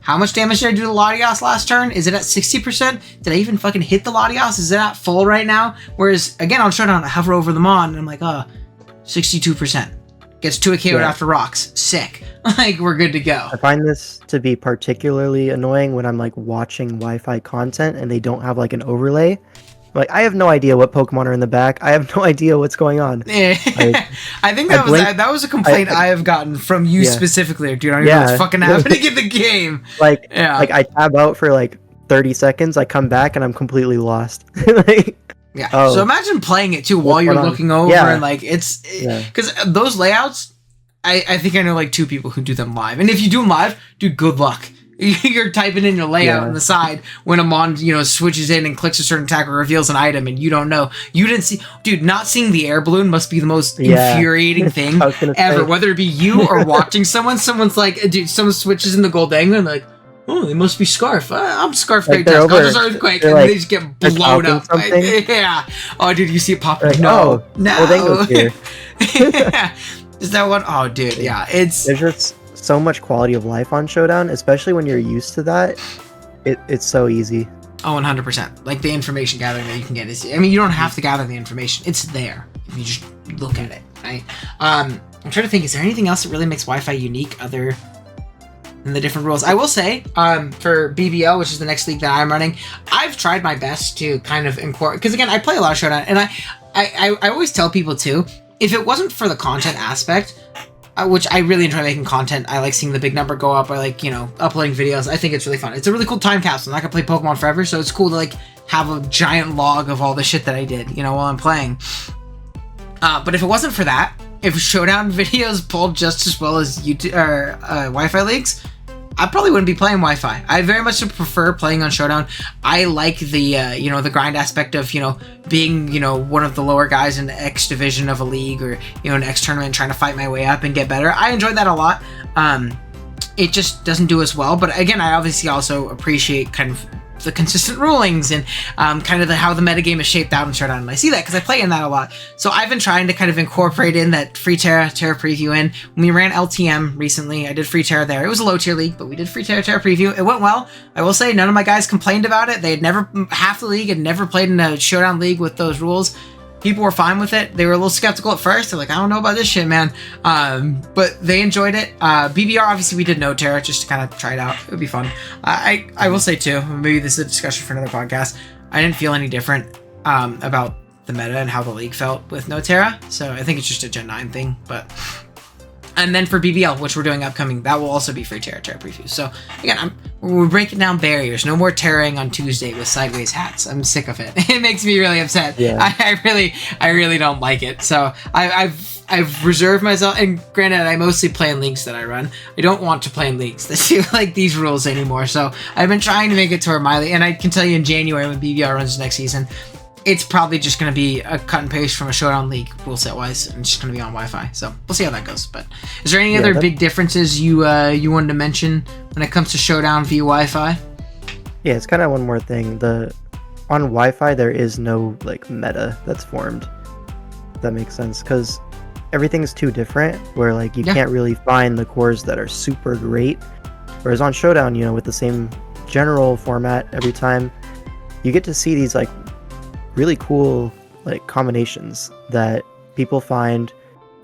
how much damage did I do to Latios last turn? Is it at 60%? Did I even fucking hit the Latios? Is it at full right now? Whereas again, on Showdown, I hover over the mon and I'm like, 62%. Gets 2 KO after rocks. Sick. Like, we're good to go. I find this to be particularly annoying when I'm like watching Wi-Fi content and they don't have like an overlay. Like, I have no idea what Pokemon are in the back. I have no idea what's going on. Yeah. I think that was a complaint I have gotten from you specifically. Dude, I don't know what's fucking happening in the game. Like I tab out for like 30 seconds, I come back and I'm completely lost. So imagine playing it too while you're looking over and like because those layouts, I think I know like 2 people who do them live. And if you do them live, dude, good luck. You're typing in your layout on the side when a mon, switches in and clicks a certain attack or reveals an item and you don't know. You didn't see... Dude, not seeing the air balloon must be the most infuriating thing ever. Whether it be you or watching someone's like... Dude, someone switches in the gold angle and like, oh, they must be Scarf. I'm Scarf. Like I'll just Earthquake. And they just get blown up. Yeah. Oh, dude, you see it pop up. Like, no. Dango's here. Is that one? Oh, dude, yeah. There's just so much quality of life on Showdown, especially when you're used to that. It's so easy. Oh, 100%. Like, the information gathering that you can get is... I mean, you don't have to gather the information. It's there if you just look at it, right? I'm trying to think, is there anything else that really makes Wi-Fi unique other than the different rules? I will say, for BBL, which is the next league that I'm running, I've tried my best to kind of incorporate... Because, again, I play a lot of Showdown, and I always tell people, too, if it wasn't for the content aspect... which I really enjoy making content. I like seeing the big number go up. I like, uploading videos. I think it's really fun. It's a really cool time capsule. I'm not gonna play Pokemon forever, so it's cool to like have a giant log of all the shit that I did, while I'm playing. But if it wasn't for that, if Showdown videos pulled just as well as YouTube or Wi-Fi leagues, I probably wouldn't be playing Wi-Fi. I very much prefer playing on Showdown. I like the, the grind aspect of, being, one of the lower guys in the X division of a league or, an X tournament, trying to fight my way up and get better. I enjoyed that a lot. It just doesn't do as well. But again, I obviously also appreciate kind of the consistent rulings and kind of how the metagame is shaped out in Showdown. And I see that because I play in that a lot. So I've been trying to kind of incorporate in that free Terra preview in. When we ran LTM recently, I did free Terra there. It was a low tier league, but we did free Terra preview. It went well. I will say none of my guys complained about it. They had never, half the league had never played in a Showdown league with those rules. People were fine with it. They were a little skeptical at first. They're like, I don't know about this shit, man. But they enjoyed it. BBR, obviously, we did no Terra just to kind of try it out. It would be fun. I will say, too, maybe this is a discussion for another podcast. I didn't feel any different about the meta and how the league felt with no Terra. So I think it's just a Gen 9 thing. And then for BBL, which we're doing upcoming, that will also be free Terra previews. So again, we're breaking down barriers. No more terraing on Tuesday with sideways hats. I'm sick of it. It makes me really upset. Yeah. I really don't like it. So I've reserved myself. And granted, I mostly play in leagues that I run. I don't want to play in leagues that do like these rules anymore. So I've been trying to make it to where my league, and I can tell you in January when BBL runs next season, it's probably just going to be a cut and paste from a Showdown league rule set wise, and it's just going to be on Wi-Fi. So we'll see how that goes. But is there any other big differences you wanted to mention when it comes to Showdown via Wi-Fi? Yeah, it's kind of one more thing. On Wi-Fi there is no like meta that's formed. If that makes sense, because everything's too different. Where like you can't really find the cores that are super great. Whereas on Showdown, with the same general format every time, you get to see these like really cool like combinations that people find,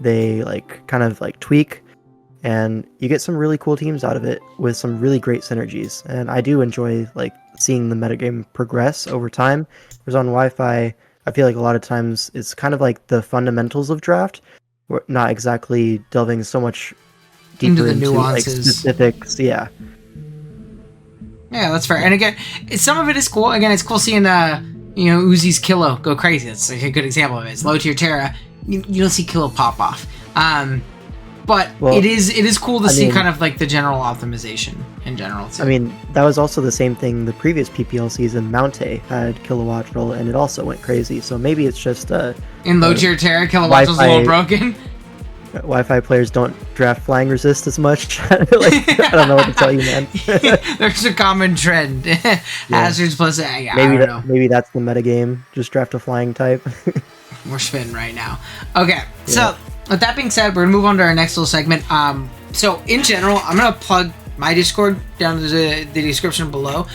they like kind of like tweak, and you get some really cool teams out of it with some really great synergies. And I do enjoy like seeing the metagame progress over time. Whereas on Wi-Fi, I feel like a lot of times it's kind of like the fundamentals of draft. We're not exactly delving so much deeper into the nuances, like specifics. Yeah, that's fair. And again, some of it is cool. Again, it's cool seeing Uzi's Kilo go crazy. That's like a good example of it. It's low tier Terra. You don't see Kilo pop off. But it is cool to see kind of like the general optimization in general too. I mean, that was also the same thing the previous PPL season. Mountay had Kilowattrel and it also went crazy. So maybe it's just in low tier Terra, Kilowattrel's a little broken. Wi-Fi players don't draft flying resist as much. I don't know what to tell you, man. There's a common trend. Hazards plus I don't know. Maybe that's the metagame. Just draft a flying type. We're spinning right now. Okay, so with that being said, we're gonna move on to our next little segment. So in general, I'm gonna plug my Discord down to the description below.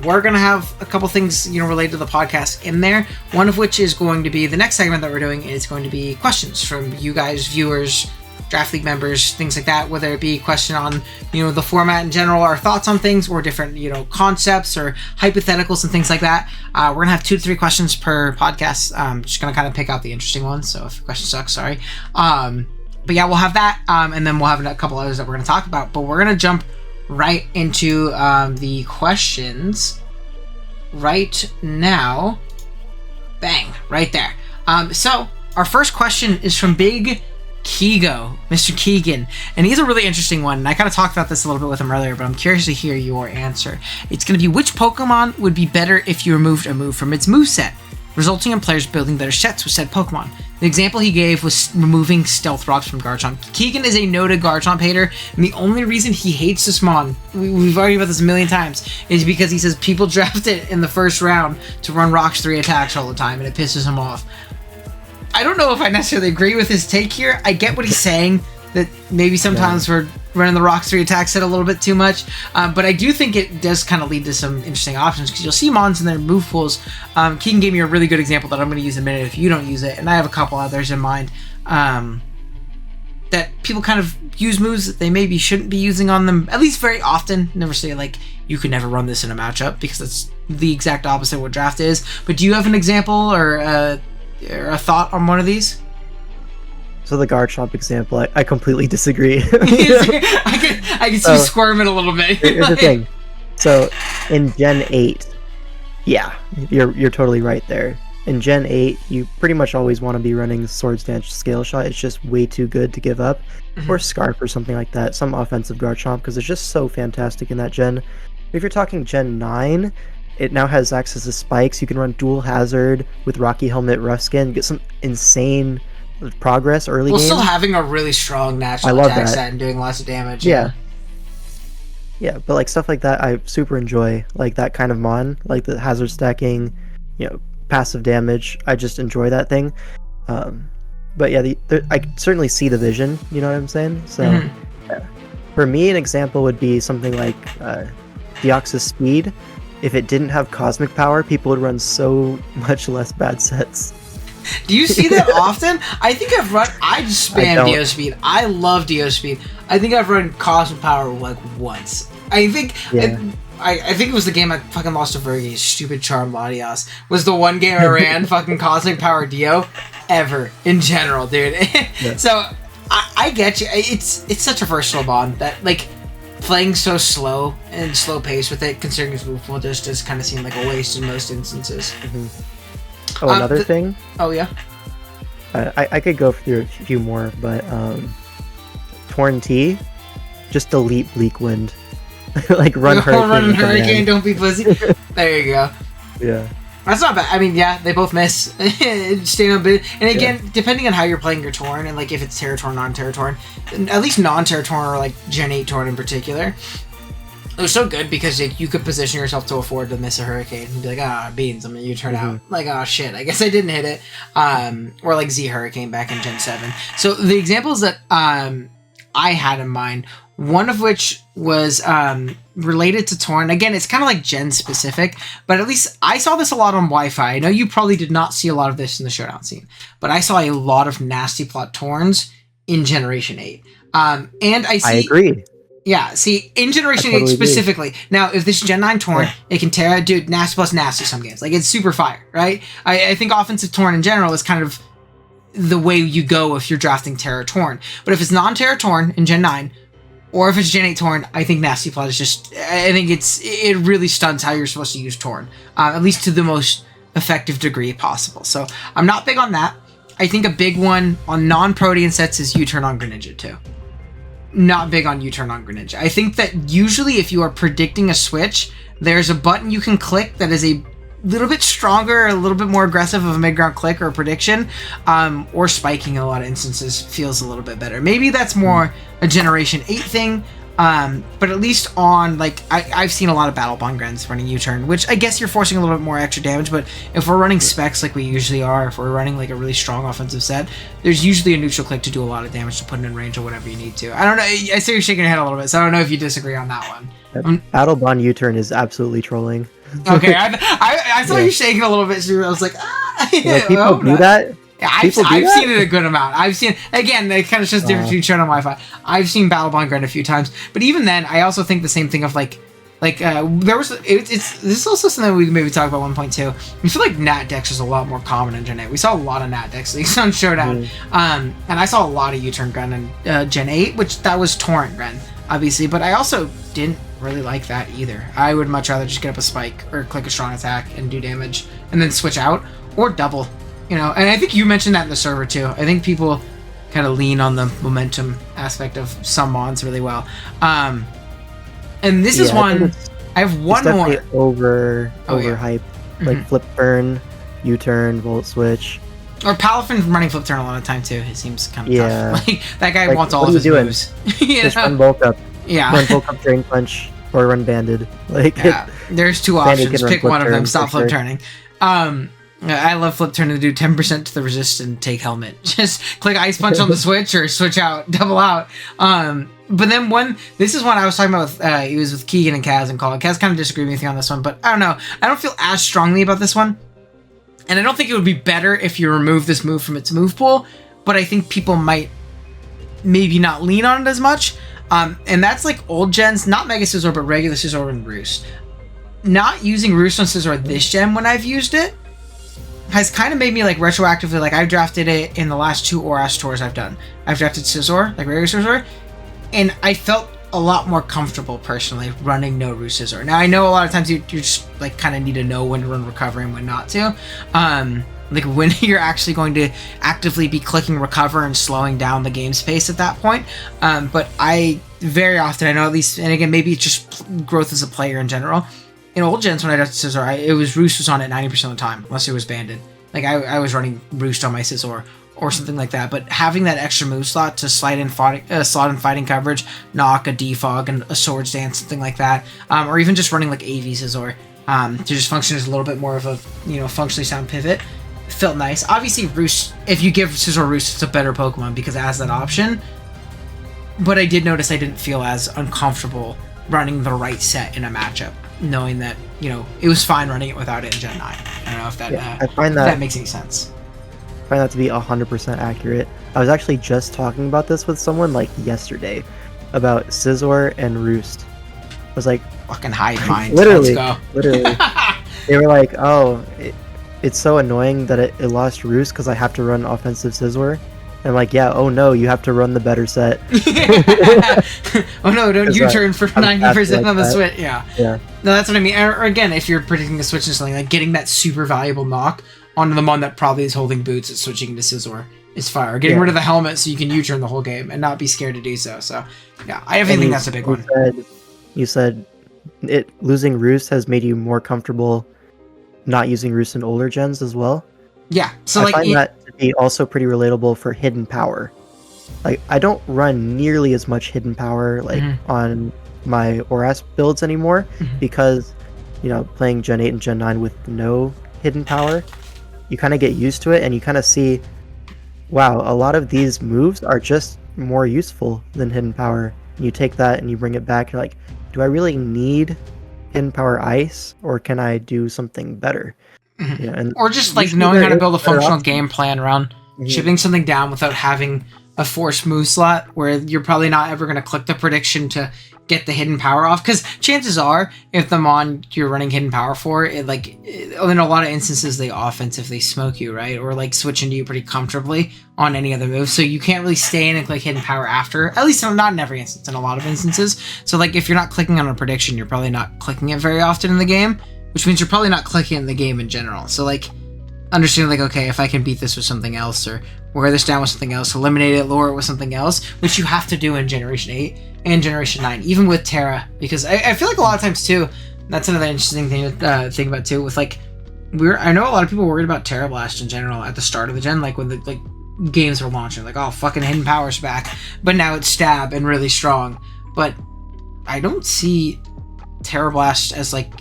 We're going to have a couple things, related to the podcast in there. One of which is going to be the next segment that we're doing is going to be questions from you guys, viewers, Draft League members, things like that, whether it be a question on, the format in general, our thoughts on things, or different, concepts or hypotheticals and things like that. We're going to have 2 to 3 questions per podcast. Just going to kind of pick out the interesting ones. So if the question sucks, sorry. But yeah, we'll have that, and then we'll have a couple others that we're going to talk about. But we're going to jump right into the questions right now. Bang, right there. So our first question is from Big Kigo, Mr. Keegan, and he's a really interesting one, and I kind of talked about this a little bit with him earlier, but I'm curious to hear your answer. It's going to be, which Pokemon would be better if you removed a move from its moveset, resulting in players building better sets with said Pokemon? The example he gave was removing Stealth Rocks from Garchomp. Keegan is a noted Garchomp hater, and the only reason he hates this Mon, we've argued about this a million times, is because he says people draft it in the first round to run Rocks 3 attacks all the time, and it pisses him off. I don't know if I necessarily agree with his take here. I get what he's saying, that maybe sometimes we're running the Rock 3 attack set a little bit too much, but I do think it does kind of lead to some interesting options, because you'll see mons in their move pools. Keegan gave me a really good example that I'm going to use in a minute if you don't use it, and I have a couple others in mind that people kind of use moves that they maybe shouldn't be using on them, at least very often. Never say, like, you could never run this in a matchup, because that's the exact opposite of what draft is. But do you have an example or a thought on one of these? So the guard shop example, I completely disagree. I can see you squirming a little bit. Here's the thing. So in Gen 8, yeah, you're totally right there. In Gen 8, you pretty much always want to be running Swords Dance Scale Shot. It's just way too good to give up. Or Scarf or something like that. Some offensive guard chomp, because it's just so fantastic in that gen. If you're talking Gen 9, it now has access to spikes. You can run Dual Hazard with Rocky Helmet, Rough Skin, get some insane progress early game. Still having a really strong natural attack set and doing lots of damage. Yeah, but like stuff like that I super enjoy, like that kind of mon, like the hazard stacking, passive damage. I just enjoy that thing. But yeah, I certainly see the vision, you know what I'm saying? So for me, an example would be something like Deoxys Speed. If it didn't have cosmic power, people would run so much less bad sets. Do you see that often? I think I just spam Dio Speed. I love Dio Speed. I think I've run Cosmic Power like once. I think I think it was the game I fucking lost to Vergis. Stupid Charm Latias was the one game I ran fucking Cosmic Power Dio ever in general, dude. So I get you. It's such a versatile bond that, like, playing so slow and slow pace with it, considering its move pool, just does kind of seem like a waste in most instances. Oh, another thing? Oh, yeah? I could go through a few more, but Torn T, just delete Bleak Wind. Like, run Hurricane. Don't be pussy. There you go. Yeah. That's not bad. I mean, yeah, they both miss. Staying on bit. And again, depending on how you're playing your Torn, and like if it's Terra Torn, non-Terra Torn, at least non-Terra Torn, or like Gen 8 Torn in particular, it was so good because you could position yourself to afford to miss a Hurricane and be like, beans, I mean, you turn out like, shit, I guess I didn't hit it. Or like Z Hurricane back in Gen 7. So the examples that I had in mind, one of which was related to Torn. Again, it's kind of like gen specific, but at least I saw this a lot on Wi-Fi. I know you probably did not see a lot of this in the Showdown scene, but I saw a lot of nasty plot Torns in Generation 8. And I agree. Yeah, see, in Generation 8 specifically. Now, if this is Gen 9 Torn, it can tear, dude, nasty plus nasty some games. Like, it's super fire, right? I think offensive Torn in general is kind of the way you go if you're drafting Terra Torn. But if it's non-Terra Torn in Gen 9, or if it's Gen 8 Torn, I think Nasty Plot is just... I think it really stunts how you're supposed to use Torn. At least to the most effective degree possible. So, I'm not big on that. I think a big one on non-Protean sets is U-Turn on Greninja too. Not big on U-Turn on Greninja. I think that usually if you are predicting a switch, there's a button you can click that is a little bit stronger, a little bit more aggressive of a mid-ground click or a prediction, or spiking in a lot of instances feels a little bit better. Maybe that's more a Generation 8 thing, but at least on, like, I've seen a lot of Battle Bond Grens running U-Turn, which I guess you're forcing a little bit more extra damage, but if we're running specs like we usually are, if we're running like a really strong offensive set, there's usually a neutral click to do a lot of damage to put it in range or whatever you need to. I don't know, I see you're shaking your head a little bit, so I don't know if you disagree on that one. Battle Bond U-Turn is absolutely trolling. Okay, I saw you shaking a little bit, so I was like, people do that? Yeah, I've seen it a good amount. I've seen, again, it kind of shows the difference between Showdown and Wi-Fi. I've seen Battle Bond Grind a few times, but even then, I also think the same thing of there was, this is also something we maybe talk about 1.2. I feel like Nat Dex is a lot more common in Gen 8. We saw a lot of Nat Dex leagues on Showdown, and I saw a lot of U-Turn Gren in Gen 8, which that was Torrent Gren, obviously, but I also didn't really like that either. I would much rather just get up a spike or click a strong attack and do damage and then switch out or double, and I think you mentioned that in the server too. I think people kind of lean on the momentum aspect of some mods really well. And this is one, I have one more. Overhype, like Flip Turn, U-Turn, Volt Switch. Or Palafin running Flip Turn a lot of time too. It seems kind of tough. Like, that guy wants all of his moves. Just run Bulk Up. Yeah. Run Bulk Up, Drain Punch, or run Banded. There's two options. Pick one of them. Stop Flip Turning. I love flip turn to do 10% to the resist and take helmet. Just click ice punch on the switch or switch out, double out. But then this is one I was talking about with, it was with Keegan and Kaz and Colin. Kaz kind of disagreed with me on this one, but I don't know. I don't feel as strongly about this one. And I don't think it would be better if you remove this move from its move pool, but I think people might maybe not lean on it as much. And that's like old gens, not Mega Scizor, but regular Scizor and Roost. Not using Roost on Scizor this gen when I've used it has kind of made me like retroactively, like I've drafted it in the last 2 ORAS tours I've done. I've drafted Scizor, like regular Scizor, and I felt a lot more comfortable personally running no Roost Scizor. Now I know a lot of times you just like kind of need to know when to run recover and when not to. Like when you're actually going to actively be clicking recover and slowing down the game's pace at that point. But I very often, I know at least, and again, maybe it's just growth as a player in general. In old gens when I drafted Scizor, it was Roost was on it 90% of the time, unless it was banded. Like I was running Roost on my Scizor or something like that. But having that extra move slot to slot in fighting coverage, knock, a defog, and a Swords Dance, something like that, or even just running like AV Scizor to just function as a little bit more of a functionally sound pivot, felt nice. Obviously, Roost, if you give Scizor Roost, it's a better Pokemon because it has that option. But I did notice I didn't feel as uncomfortable running the right set in a matchup, knowing that it was fine running it without it in Gen 9. I don't know if that I find that makes any sense. I find that to be 100% accurate. I was actually just talking about this with someone like yesterday about Scizor and Roost. I was like, fucking hive mind. Literally, let's go. Literally. They were like, oh, it's so annoying that it lost Roost because I have to run offensive Scizor. And I'm like, yeah, oh no, you have to run the better set. Oh no, don't U-turn for 90% on the switch. Yeah. No, that's what I mean. Or again, if you're predicting a switch to something, like getting that super valuable knock onto the mon that probably is holding boots at switching into Scizor is fire. Getting rid of the helmet so you can U-turn the whole game and not be scared to do so. So, yeah, I definitely think that's a big one. You said losing Roost has made you more comfortable not using Roost in older gens as well. Yeah, so I find that to be also pretty relatable for hidden power. Like I don't run nearly as much hidden power on my ORAS builds anymore because playing Gen 8 and Gen 9 with no hidden power, you kind of get used to it and you kind of see, wow, a lot of these moves are just more useful than hidden power. And you take that and you bring it back. You're like, do I really need hidden power ice or can I do something better? And or just like knowing how to build a functional game plan around chipping something down without having a forced move slot where you're probably not ever going to click the prediction to get the hidden power off, because chances are if the mon you're running hidden power for in a lot of instances they offensively smoke you, right, or like switch into you pretty comfortably on any other move, so you can't really stay in and click hidden power after, at least not in every instance, in a lot of instances. So like if you're not clicking on a prediction, you're probably not clicking it very often in the game, which means you're probably not clicking in the game in general. So like understanding like, okay, if I can beat this with something else or wear this down with something else, eliminate it, lower it with something else, which you have to do in Generation 8 and Generation 9, even with Terra, because I feel like a lot of times too, that's another interesting thing to think about too, with like, I know a lot of people worried about Terra Blast in general at the start of the gen, like when the games were launching, like, oh, fucking Hidden Power's back, but now it's Stab and really strong, but I don't see Terra Blast as like,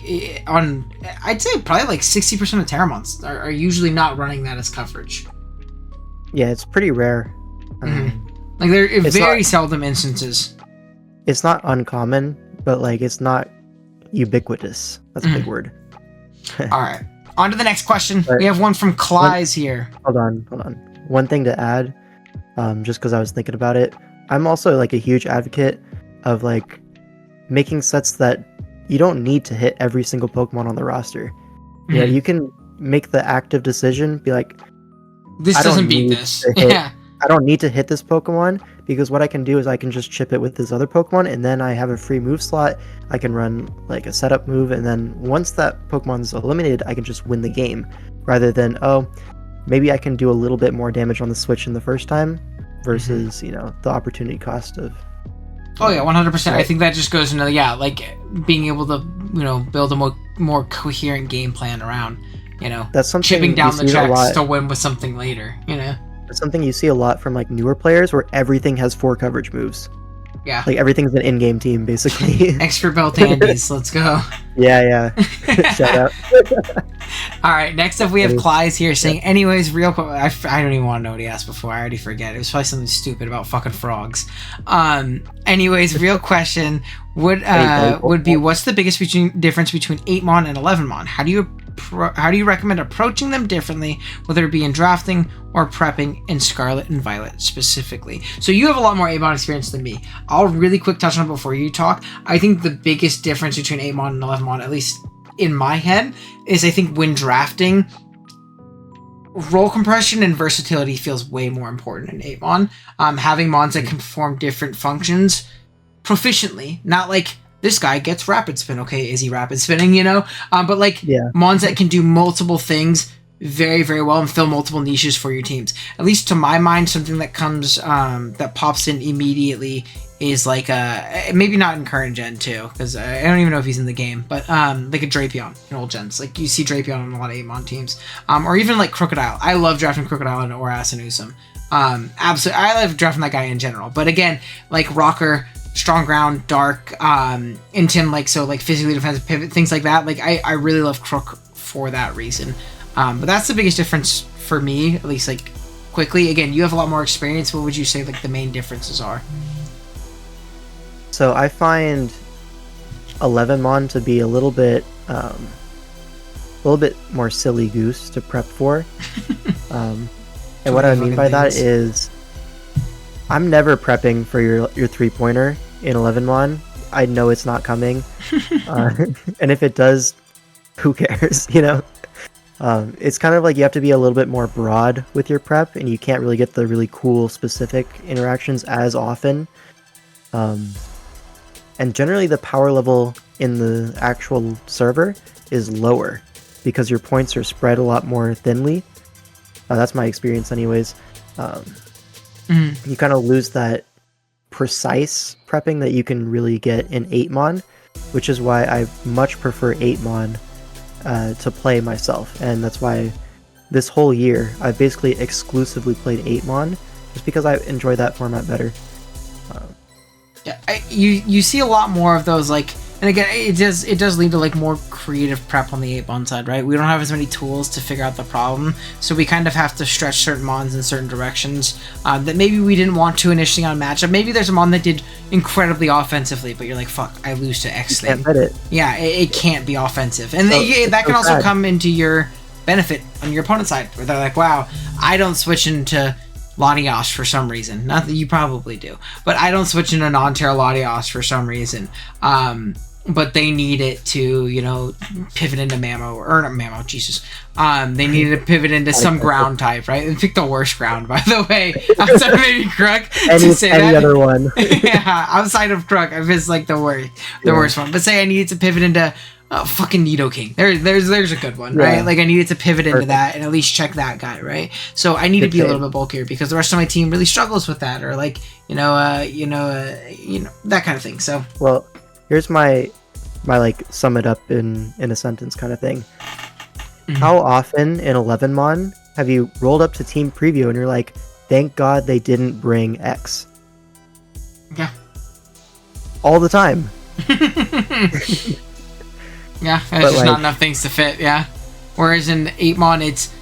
I'd say probably like 60% of Terra mons are usually not running that as coverage. Yeah, it's pretty rare. Like there are very seldom instances. It's not uncommon, but like it's not ubiquitous. That's a big word. All right, on to the next question. We have one from Cly's here. Hold on. One thing to add, just because I was thinking about it, I'm also like a huge advocate of like making sets that you don't need to hit every single Pokemon on the roster. Yeah, you can make the active decision, be like, this doesn't beat this. I don't need to hit this Pokemon because what I can do is I can just chip it with this other Pokemon and then I have a free move slot. I can run like a setup move and then once that Pokemon's eliminated, I can just win the game rather than, oh, maybe I can do a little bit more damage on the switch in the first time versus, the opportunity cost of... Oh yeah, 100%. Right. I think that just goes into, like being able to, build a more coherent game plan around, that's something chipping down the tracks to win with something later, It's something you see a lot from like newer players where everything has 4 coverage moves. Yeah. Like everything's an in-game team basically. Expert belt Andes, let's go. Yeah. Shout out. All right, next up we have Clyde's here saying, anyways, real quick, I don't even want to know what he asked before. I already forget. It was probably something stupid about fucking frogs. Anyways, real question would be, what's the biggest difference between 8mon and 11mon? How do you recommend approaching them differently, whether it be in drafting or prepping in Scarlet and Violet specifically? So you have a lot more 8mon experience than me. I'll really quick touch on it before you talk. I think the biggest difference between 8mon and 11mon, at least in my head, is I think when drafting, role compression and versatility feels way more important in 8mon. Having mons that can perform different functions proficiently, not like this guy gets rapid spin. Okay, is he rapid spinning? But like mons that can do multiple things very, very well and fill multiple niches for your teams. At least to my mind, something that comes that pops in immediately is like maybe not in current gen too, because I don't even know if he's in the game, but like a Drapion in old gens. Like you see Drapion on a lot of 8mon teams, or even like Crocodile. I love drafting Crocodile and Oras and Usum. Absolutely, I love drafting that guy in general. But again, like Rocker, Strong Ground, Dark, Intim, like physically defensive pivot, things like that. Like I really love Crook for that reason. But that's the biggest difference for me, at least like quickly. Again, you have a lot more experience. What would you say like the main differences are? So I find 11mon to be a little bit more silly goose to prep for. And what I mean by that is I'm never prepping for your 3-pointer in 11mon. I know it's not coming. And if it does, who cares, It's kind of like you have to be a little bit more broad with your prep, and you can't really get the really cool specific interactions as often. And generally the power level in the actual server is lower because your points are spread a lot more thinly. That's my experience anyways. You kind of lose that precise prepping that you can really get in 8mon, which is why I much prefer 8mon to play myself. And that's why this whole year I've basically exclusively played 8mon just because I enjoy that format better. Yeah, you see a lot more of those, like, and again, it does lead to like more creative prep on the 8mon side, right? We don't have as many tools to figure out the problem, so we kind of have to stretch certain mons in certain directions that maybe we didn't want to initially on matchup. Maybe there's a mon that did incredibly offensively, but you're like, fuck, I lose to X thing. Can't hit it. Yeah, it can't be offensive, and that can also come into your benefit on your opponent's side, where they're like, wow, I don't switch into Latios for some reason. Not that you probably do, but I don't switch into non-terra Latios for some reason. But they need it to, pivot into Mammo, or not Mammo, Jesus. They needed to pivot into some ground type, right? And pick the worst ground, by the way. Outside of maybe Crook. Any other one. Yeah, outside of Crook, if it's like the worst one. But say I needed to pivot into fucking Nidoking. There's a good one, right? Like I needed to pivot into that and at least check that guy, right? So I need to be a little bit bulkier because the rest of my team really struggles with that, or like that kind of thing. So well, here's my like sum it up in a sentence kind of thing. How often in 11mon have you rolled up to team preview and you're like, thank God they didn't bring X? Yeah. All the time. Yeah, there's just not enough things to fit, yeah. Whereas in 8mon, it's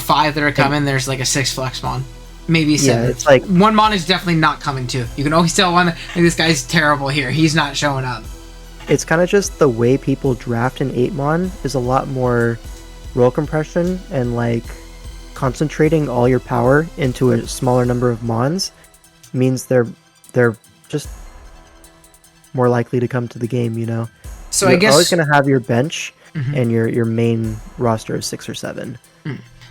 5 that are coming, there's like a 6 flex mon. Maybe 7. Yeah, it's like 1 mon is definitely not coming too. You can always tell one, like, this guy's terrible here, he's not showing up. It's kind of just the way people draft in 8mon is a lot more roll compression and like concentrating all your power into a smaller number of mons means they're just more likely to come to the game, So you're always going to have your bench and your main roster of 6 or 7.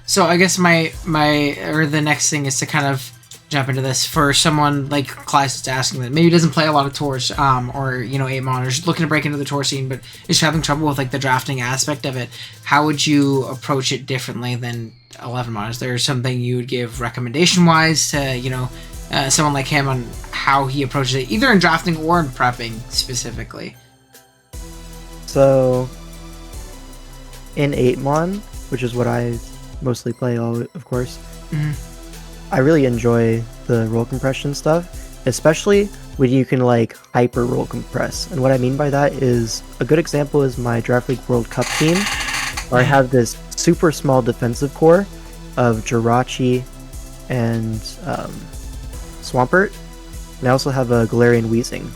So I guess the next thing is to kind of jump into this for someone like Clyde is asking that maybe doesn't play a lot of tours, or 8mon, or just looking to break into the tour scene, but is having trouble with like the drafting aspect of it. How would you approach it differently than 11mon? Is there something you would give recommendation wise to someone like him on how he approaches it, either in drafting or in prepping specifically? So in 8mon, which is what I mostly play, of course, I really enjoy the roll compression stuff, especially when you can like hyper roll compress. And what I mean by that is a good example is my Draft League World Cup team. I have this super small defensive core of Jirachi and Swampert, and I also have a Galarian Weezing.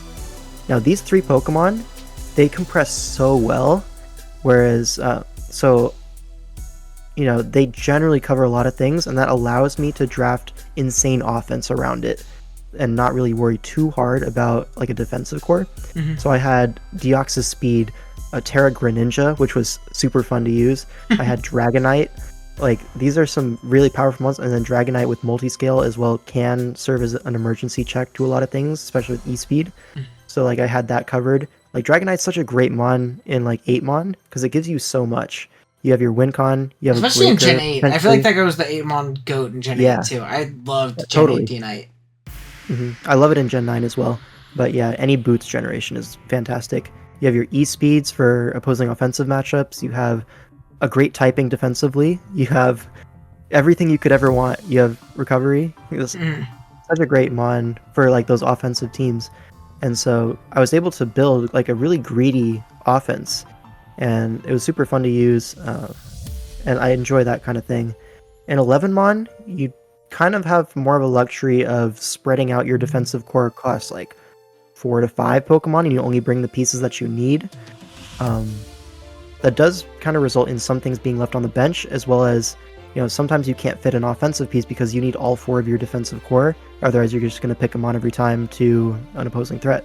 Now these 3 Pokemon, they compress so well, whereas they generally cover a lot of things, and that allows me to draft insane offense around it and not really worry too hard about like a defensive core. So I had Deoxys Speed, a Terra Greninja, which was super fun to use. I had Dragonite. Like, these are some really powerful ones, and then Dragonite with multi-scale as well can serve as an emergency check to a lot of things, especially with E-Speed. So like I had that covered. Like, Dragonite's such a great mon in like 8mon because it gives you so much. You have your Wincon, you have especially in Gen 8. I feel like that goes the 8mon GOAT in Gen 8 too. I loved Gen 8 D-Knight. I love it in Gen 9 as well. But yeah, any Boots generation is fantastic. You have your E-Speeds for opposing offensive matchups. You have a great typing defensively. You have everything you could ever want. You have Recovery. It's such a great mon for like those offensive teams. And so I was able to build like a really greedy offense. And it was super fun to use. And I enjoy that kind of thing. In 11mon, you kind of have more of a luxury of spreading out your defensive core across like 4 to 5 Pokemon, and you only bring the pieces that you need. That does kind of result in some things being left on the bench, as well as, sometimes you can't fit an offensive piece because you need all 4 of your defensive core, otherwise you're just going to pick them on every time to an opposing threat.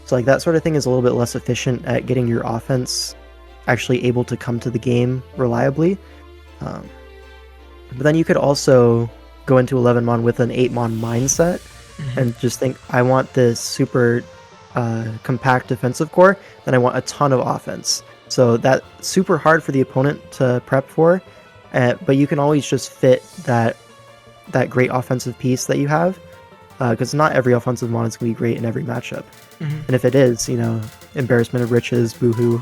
So like that sort of thing is a little bit less efficient at getting your offense actually able to come to the game reliably. But then you could also go into 11mon with an 8mon mindset and just think, I want this super compact defensive core, then I want a ton of offense. So that's super hard for the opponent to prep for, but you can always just fit that great offensive piece that you have, because not every offensive mon is going to be great in every matchup. And if it is, embarrassment of riches, boohoo,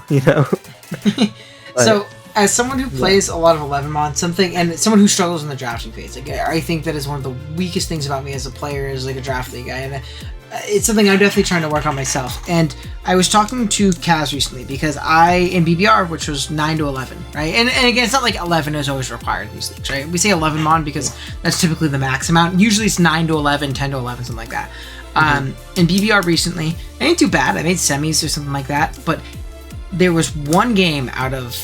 So, as someone who plays a lot of 11mon, and someone who struggles in the drafting phase, like, I think that is one of the weakest things about me as a player, is like a draft league guy, and it's something I'm definitely trying to work on myself. And I was talking to Kaz recently because in BBR, which was 9 to 11, right? And again, it's not like 11 is always required in these leagues, right? We say 11mon because that's typically the max amount. Usually it's 9 to 11, 10 to 11, something like that. In BBR recently, I didn't do bad. I made semis or something like that, but there was one game out of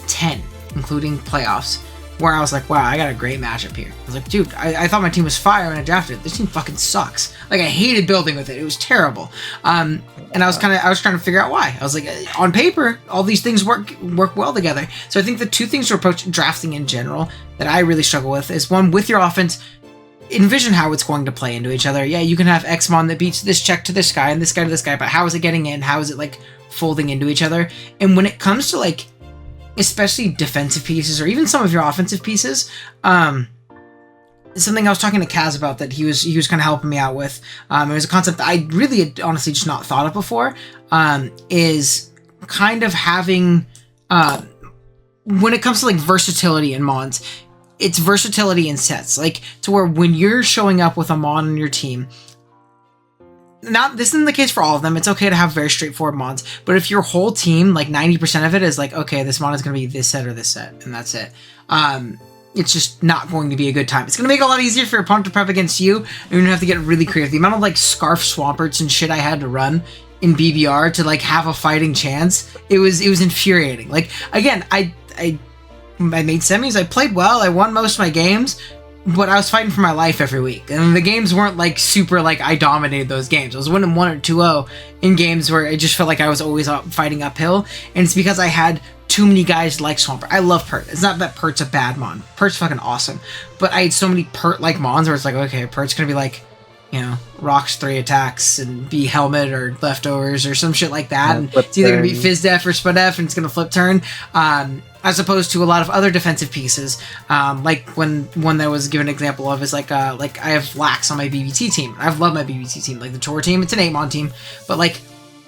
10, including playoffs, where I was like, wow, I got a great matchup here. I was like, dude, I thought my team was fire when I drafted it. This team fucking sucks. Like, I hated building with it. It was terrible. And I was trying to figure out why. I was like, on paper, all these things work well together. So I think the two things to approach drafting in general that I really struggle with is, one, with your offense, envision how it's going to play into each other. Yeah, you can have Xmon that beats this check to this guy and this guy to this guy, but how is it getting in? How is it like folding into each other? And when it comes to like, especially defensive pieces or even some of your offensive pieces, something I was talking to Kaz about that he was kind of helping me out with. It was a concept that I really had honestly just not thought of before. Is kind of having when it comes to like versatility in mons, it's versatility in sets, like to where when you're showing up with a mon on your team. Not this isn't the case for all of them. It's okay to have very straightforward mons, but if your whole team, like 90% of it is like, okay, this mon is going to be this set or this set, and that's it. It's just not going to be a good time. It's going to make it a lot easier for your opponent to prep against you, and you're going to have to get really creative. The amount of like Scarf Swamperts and shit I had to run in BBR to like have a fighting chance, it was infuriating. Like, again, I made semis, I played well, I won most of my games, but I was fighting for my life every week. And the games weren't like super like I dominated those games. I was winning 1 or 2-0 in games where it just felt like I was always fighting uphill. And it's because I had too many guys like Swampert. I love Pert. It's not that Pert's a bad mon. Pert's fucking awesome. But I had so many Pert-like mons where it's like, okay, Pert's gonna be like, rocks 3 attacks and be helmet or leftovers or some shit like that. And it's either gonna be Fizz Def or Spadef and it's gonna flip turn. As opposed to a lot of other defensive pieces, like one that was given an example of is like I have Lax on my BBT team. I love my BBT team, like the Tour team. It's an 8mon team, but like,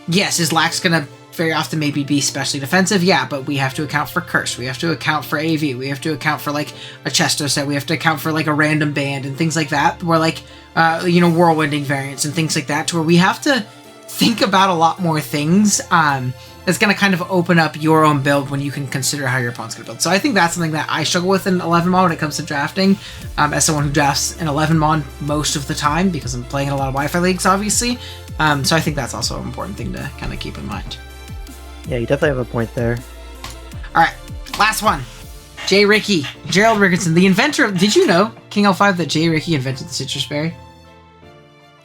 yes, is Lax gonna very often maybe be specially defensive? Yeah, but we have to account for Curse. We have to account for AV. We have to account for like a Chesto set. We have to account for like a random band and things like that. Where like whirlwinding variants and things like that. To where we have to think about a lot more things. that's going to kind of open up your own build when you can consider how your opponent's going to build. So I think that's something that I struggle with in 11 mod when it comes to drafting, as someone who drafts in 11 mod most of the time because I'm playing in a lot of Wi-Fi leagues, obviously. So I think that's also an important thing to kind of keep in mind. Yeah, you definitely have a point there. All right, last one. J. Ricky, Gerald Rickardson, the inventor of... Did you know, King L5, that J. Ricky invented the citrus berry?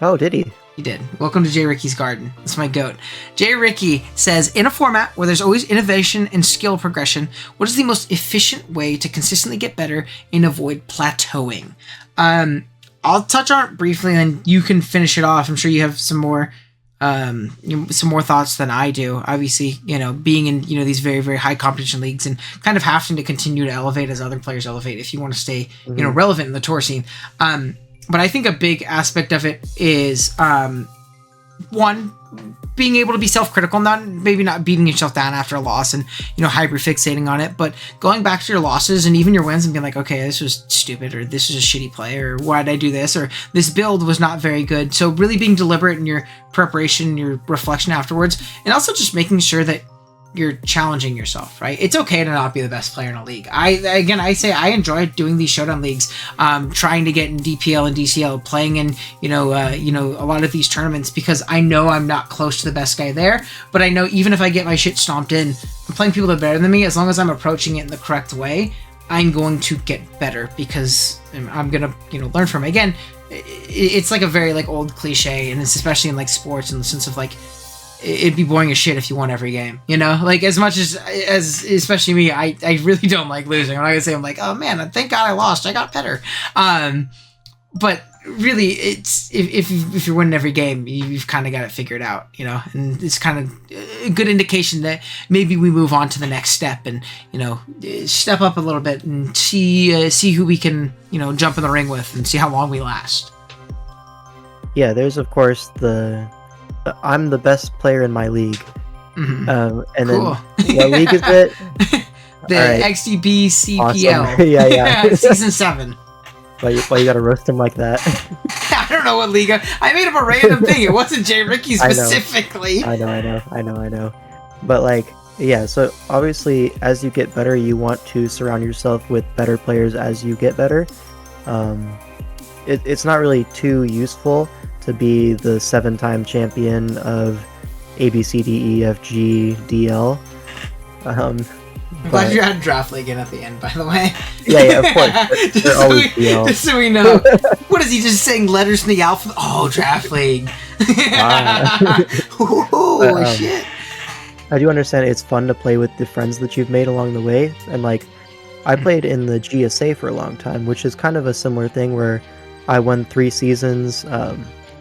Oh, did he? He did. Welcome to J. Ricky's garden. That's my goat. J. Ricky says, in a format where there's always innovation and skill progression, what is the most efficient way to consistently get better and avoid plateauing? I'll touch on it briefly, and then you can finish it off. I'm sure you have some more thoughts than I do. Obviously, being in these very, very high competition leagues and kind of having to continue to elevate as other players elevate if you want to stay relevant in the tour scene. But I think a big aspect of it is, one, being able to be self-critical, maybe not beating yourself down after a loss and, hyper-fixating on it, but going back to your losses and even your wins and being like, okay, this was stupid, or this is a shitty play, or why did I do this, or this build was not very good. So really being deliberate in your preparation, your reflection afterwards, and also just making sure that you're challenging yourself, right? It's okay to not be the best player in a league. I say I enjoy doing these Showdown leagues, trying to get in DPL and DCL, playing in a lot of these tournaments, because I know I'm not close to the best guy there, but I know even if I get my shit stomped in, I'm playing people that are better than me. As long as I'm approaching it in the correct way, I'm going to get better, because I'm gonna learn from it. Again, it's like a very old cliche, and it's especially in sports, in the sense of it'd be boring as shit if you won every game, as much as especially me, I really don't like losing. I'm not gonna say I'm like, oh man, thank God I lost, I got better. But really, it's if you're winning every game, you've kind of got it figured out, and it's kind of a good indication that maybe we move on to the next step and step up a little bit and see who we can jump in the ring with and see how long we last. Yeah, there's of course I'm the best player in my league. Mm-hmm. And cool. Then what league is it? The right. XDB CPL. Awesome. yeah. Season 7. Why you gotta roast him like that? I don't know what league. I made up a random thing. It wasn't J. Ricky specifically. I know. But yeah, so obviously as you get better, you want to surround yourself with better players as you get better. It's not really too useful to be the 7-time champion of ABCDEFGDL. I'm glad you had Draft League in at the end, by the way. Yeah, of course. Just so we know. What is he just saying? Letters in the alphabet? Oh, Draft League. Shit. I do understand it's fun to play with the friends that you've made along the way. And I played in the GSA for a long time, which is kind of a similar thing where I won 3 seasons.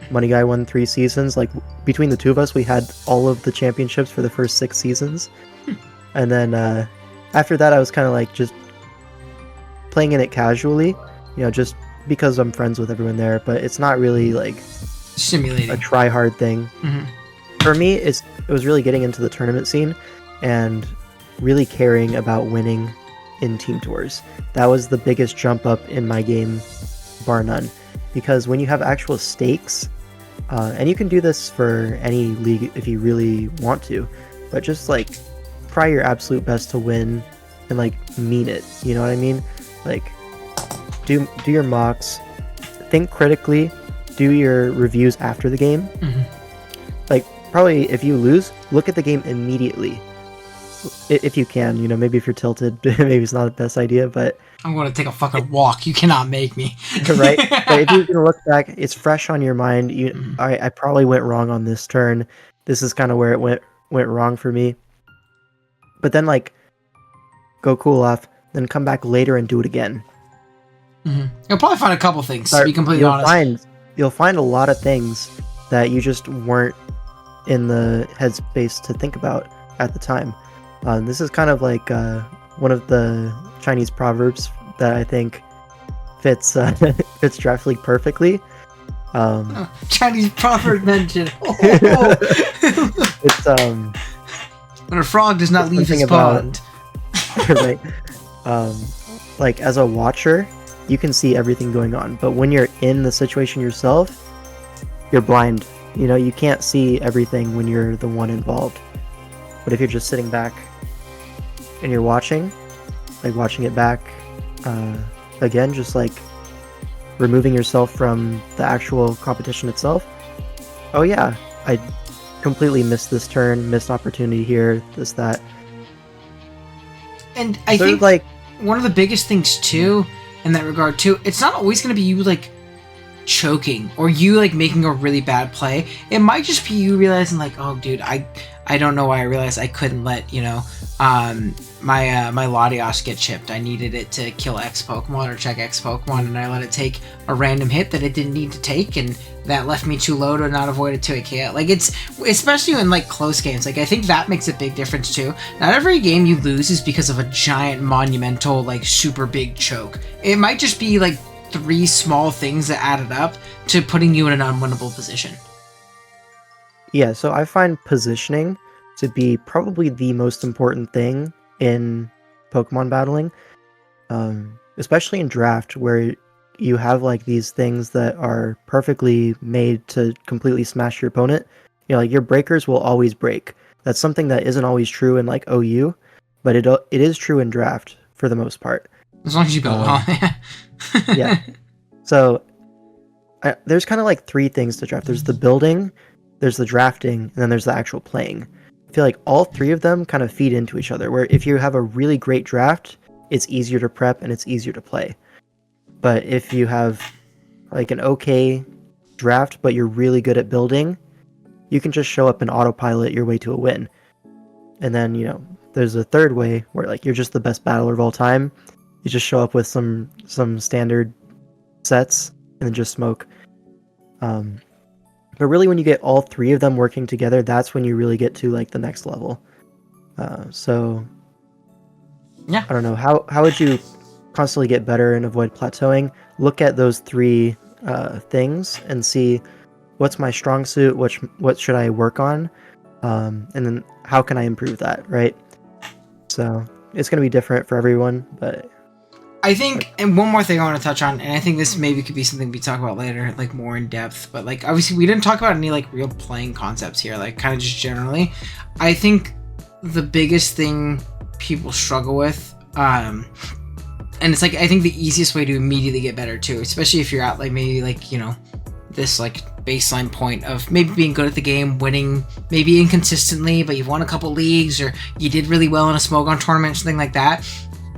Money Guy won 3 seasons. Between the two of us, we had all of the championships for the first 6 seasons. And then after that, I was kind of just playing in it casually, just because I'm friends with everyone there. But it's not really simulating, a try hard thing. Mm-hmm. For me, it was really getting into the tournament scene and really caring about winning in team tours. That was the biggest jump up in my game, bar none. Because when you have actual stakes, and you can do this for any league if you really want to, but just try your absolute best to win and mean it. You know what I mean? Do your mocks, think critically, do your reviews after the game. Mm-hmm. Probably if you lose, look at the game immediately. If you can, maybe if you're tilted, maybe it's not the best idea, but I'm going to take a fucking walk. You cannot make me. Right? But if you can look back, it's fresh on your mind. I probably went wrong on this turn. This is kind of where it went wrong for me. But then go cool off, then come back later and do it again. Mm-hmm. You'll probably find a couple things, to be completely honest. You'll find a lot of things that you just weren't in the headspace to think about at the time. This is kind of one of the Chinese proverbs that I think fits Draft League perfectly. Chinese proverb mention. It's when a frog does not leave his pond. Right. As a watcher, you can see everything going on, but when you're in the situation yourself, you're blind. You can't see everything when you're the one involved. But if you're just sitting back and you're watching it back, again, just like removing yourself from the actual competition itself. Oh yeah, I completely missed this turn, missed opportunity here, this, that. And I think like one of the biggest things too in that regard too, it's not always going to be you like choking or you like making a really bad play. It might just be you realizing like, oh dude, I don't know why I realized I couldn't let, my Latios get chipped. I needed it to kill X Pokemon or check X Pokemon, and I let it take a random hit that it didn't need to take, and that left me too low to not avoid a 2-hit KO. Like, it's, especially in like close games, like I think that makes a big difference too. Not every game you lose is because of a giant monumental like super big choke. It might just be like 3 small things that added up to putting you in an unwinnable position. Yeah, so I find positioning to be probably the most important thing in Pokemon battling, especially in draft, where you have like these things that are perfectly made to completely smash your opponent. Like your breakers will always break. That's something that isn't always true in like OU, but it is true in draft for the most part. As long as you build well. Yeah. So there's kind of like 3 things to draft. There's the building, there's the drafting, and then there's the actual playing. I feel like all 3 of them kind of feed into each other, where if you have a really great draft, it's easier to prep and it's easier to play. But if you have like an okay draft, but you're really good at building, you can just show up and autopilot your way to a win. And then, there's a third way where like you're just the best battler of all time. You just show up with some standard sets and then just smoke. But really, when you get all 3 of them working together, that's when you really get to like the next level. So, yeah, I don't know, how would you constantly get better and avoid plateauing? Look at those 3 things and see what's my strong suit, what should I work on, and then how can I improve that, right? So it's going to be different for everyone, but I think, and one more thing I want to touch on, and I think this maybe could be something we talk about later, like more in depth, but like obviously we didn't talk about any like real playing concepts here, like kind of just generally. I think the biggest thing people struggle with, and it's like I think the easiest way to immediately get better too, especially if you're at like maybe like this like baseline point of maybe being good at the game, winning maybe inconsistently, but you've won a couple leagues or you did really well in a Smogon tournament, something like that,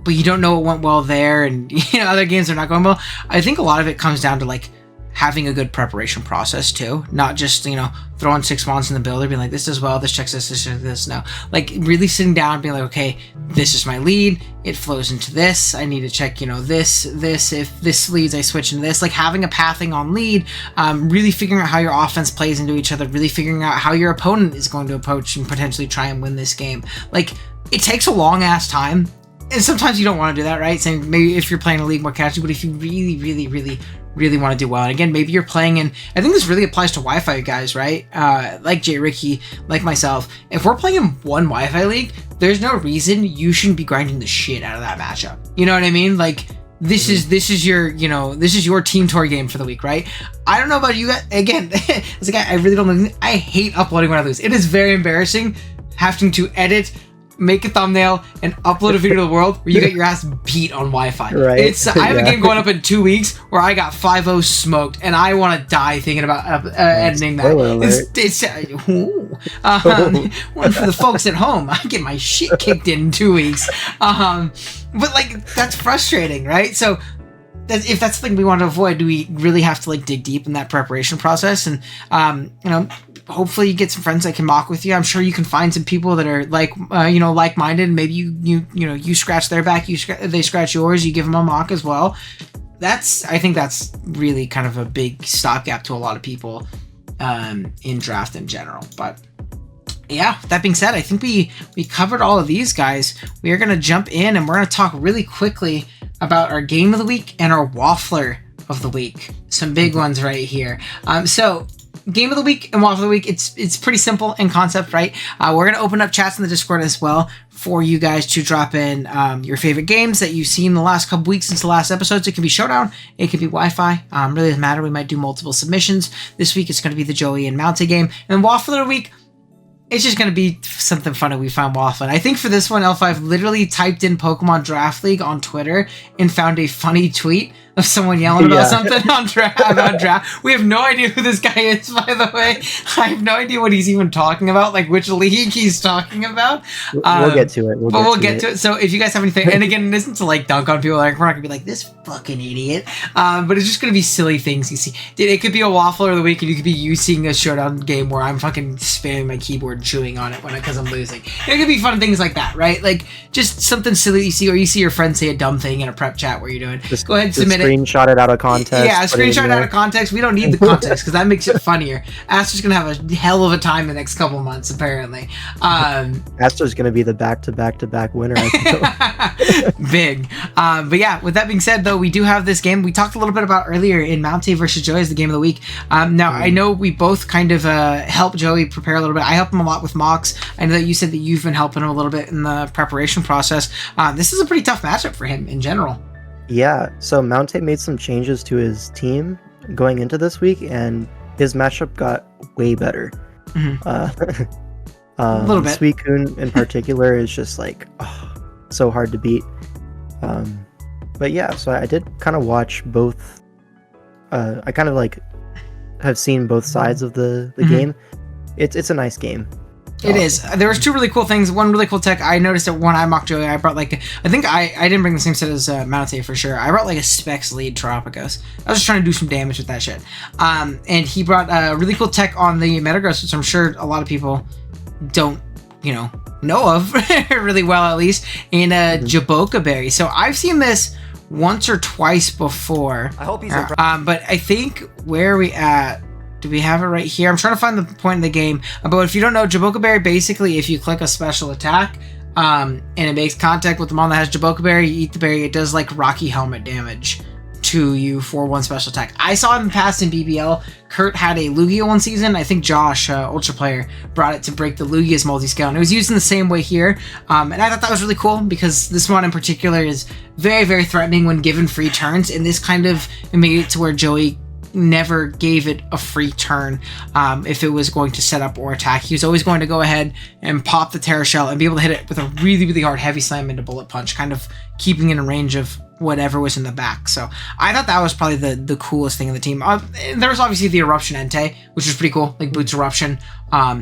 but you don't know what went well there, and other games are not going well. I think a lot of it comes down to like having a good preparation process too, not just throwing 6 months in the builder, being like this does well, this checks this. No, like really sitting down and being like, okay, this is my lead, it flows into this, I need to check this, if this leads I switch into this, like having a pathing on lead, really figuring out how your offense plays into each other, really figuring out how your opponent is going to approach and potentially try and win this game. Like it takes a long ass time. And sometimes you don't want to do that, right? Saying maybe if you're playing a league more casually, but if you really want to do well, and again, maybe you're playing in, I think this really applies to Wi-Fi guys, right? Like Jay Ricky, like myself, if we're playing in one Wi-Fi league, there's no reason you shouldn't be grinding the shit out of that matchup. You know what I mean? Like this is your team tour game for the week, right? I don't know about you guys. Again, as a guy, I really don't. I hate uploading when I lose. It is very embarrassing having to edit, make a thumbnail, and upload a video to the world where you get your ass beat on Wi-Fi. Right. I have a game going up in 2 weeks where I got 5-0 smoked, and I want to die thinking about editing that. One for the folks at home. I get my shit kicked in 2 weeks. But like that's frustrating, right? So if that's something we want to avoid, do we really have to like dig deep in that preparation process? And hopefully you get some friends that can mock with you. I'm sure you can find some people that are like like-minded. Maybe you scratch their back, they scratch yours, you give them a mock as well. I think that's really kind of a big stopgap to a lot of people in draft in general. But yeah, that being said, I think we covered all of these guys. We are going to jump in and we're going to talk really quickly about our game of the week and our Waffler of the week. Some big ones right here. So game of the week and Waffler of the week, it's pretty simple in concept, right? We're going to open up chats in the Discord as well for you guys to drop in your favorite games that you've seen the last couple weeks since the last episodes. It can be Showdown, it could be Wi-Fi, really doesn't matter. We might do multiple submissions. This week it's going to be the Joey and Mountain game. And Waffler of the week, it's just going to be something funny we found Waffler. And I think for this one, L5 literally typed in Pokemon Draft League on Twitter and found a funny tweet of someone yelling about something on draft. We have no idea who this guy is, by the way. I have no idea what he's even talking about, like which league he's talking about. We'll get to it. We'll get to it. So if you guys have anything, and again, it isn't to like dunk on people, like we're not gonna be like this fucking idiot, but it's just gonna be silly things you see. Dude, it could be a Waffler of the week, and you could be you seeing a Showdown game where I'm fucking spamming my keyboard, chewing on it because I'm losing. It could be fun things like that, right? Like just something silly you see, or you see your friend say a dumb thing in a prep chat where you're doing. Just go ahead and submit it. Screenshot it out of context. Yeah, screenshot it out of context. We don't need the context because that makes it funnier. Aster's gonna have a hell of a time the next couple months, apparently. Aster's gonna be the back-to-back-to-back winner. I feel. Big. But yeah, with that being said, though, we do have this game we talked a little bit about earlier in Mount versus Joey as the game of the week. Now, I know we both kind of help Joey prepare a little bit. I help him a lot with mocks. I know that you said that you've been helping him a little bit in the preparation process. This is a pretty tough matchup for him in general. Yeah, so Mount made some changes to his team going into this week, and his matchup got way better. Mm-hmm. A little bit. Suicune in particular is just like so hard to beat. But yeah, so I did kind of watch both. I kind of like have seen both sides of the game. It's a nice game. It is. There was two really cool things. One really cool tech. I noticed that when I mocked Joey, I brought like I think I didn't bring the same set as Mount for sure. I brought like a Specs lead Tropicos. I was just trying to do some damage with that shit. And he brought a really cool tech on the Metagross, which I'm sure a lot of people don't, know of really well, at least, in Jaboka Berry. So I've seen this once or twice before. I hope he's but I think where are we at? Do we have it right here? I'm trying to find the point in the game. But if you don't know, Jaboka Berry, basically, if you click a special attack, and it makes contact with the mon that has Jaboka Berry, you eat the berry, it does like Rocky Helmet damage to you for one special attack. I saw in the past in BBL, Kurt had a Lugia one season. I think Josh, Ultra Player, brought it to break the Lugia's multi-scale, and it was used in the same way here. And I thought that was really cool because this one in particular is very, very threatening when given free turns, and this kind of made it to where Joey never gave it a free turn if it was going to set up or attack. He was always going to go ahead and pop the Terra Shell and be able to hit it with a really, really hard heavy slam into Bullet Punch, kind of keeping it in range of whatever was in the back. So I thought that was probably the coolest thing in the team. There was obviously the Eruption Entei, which was pretty cool, like Boots Eruption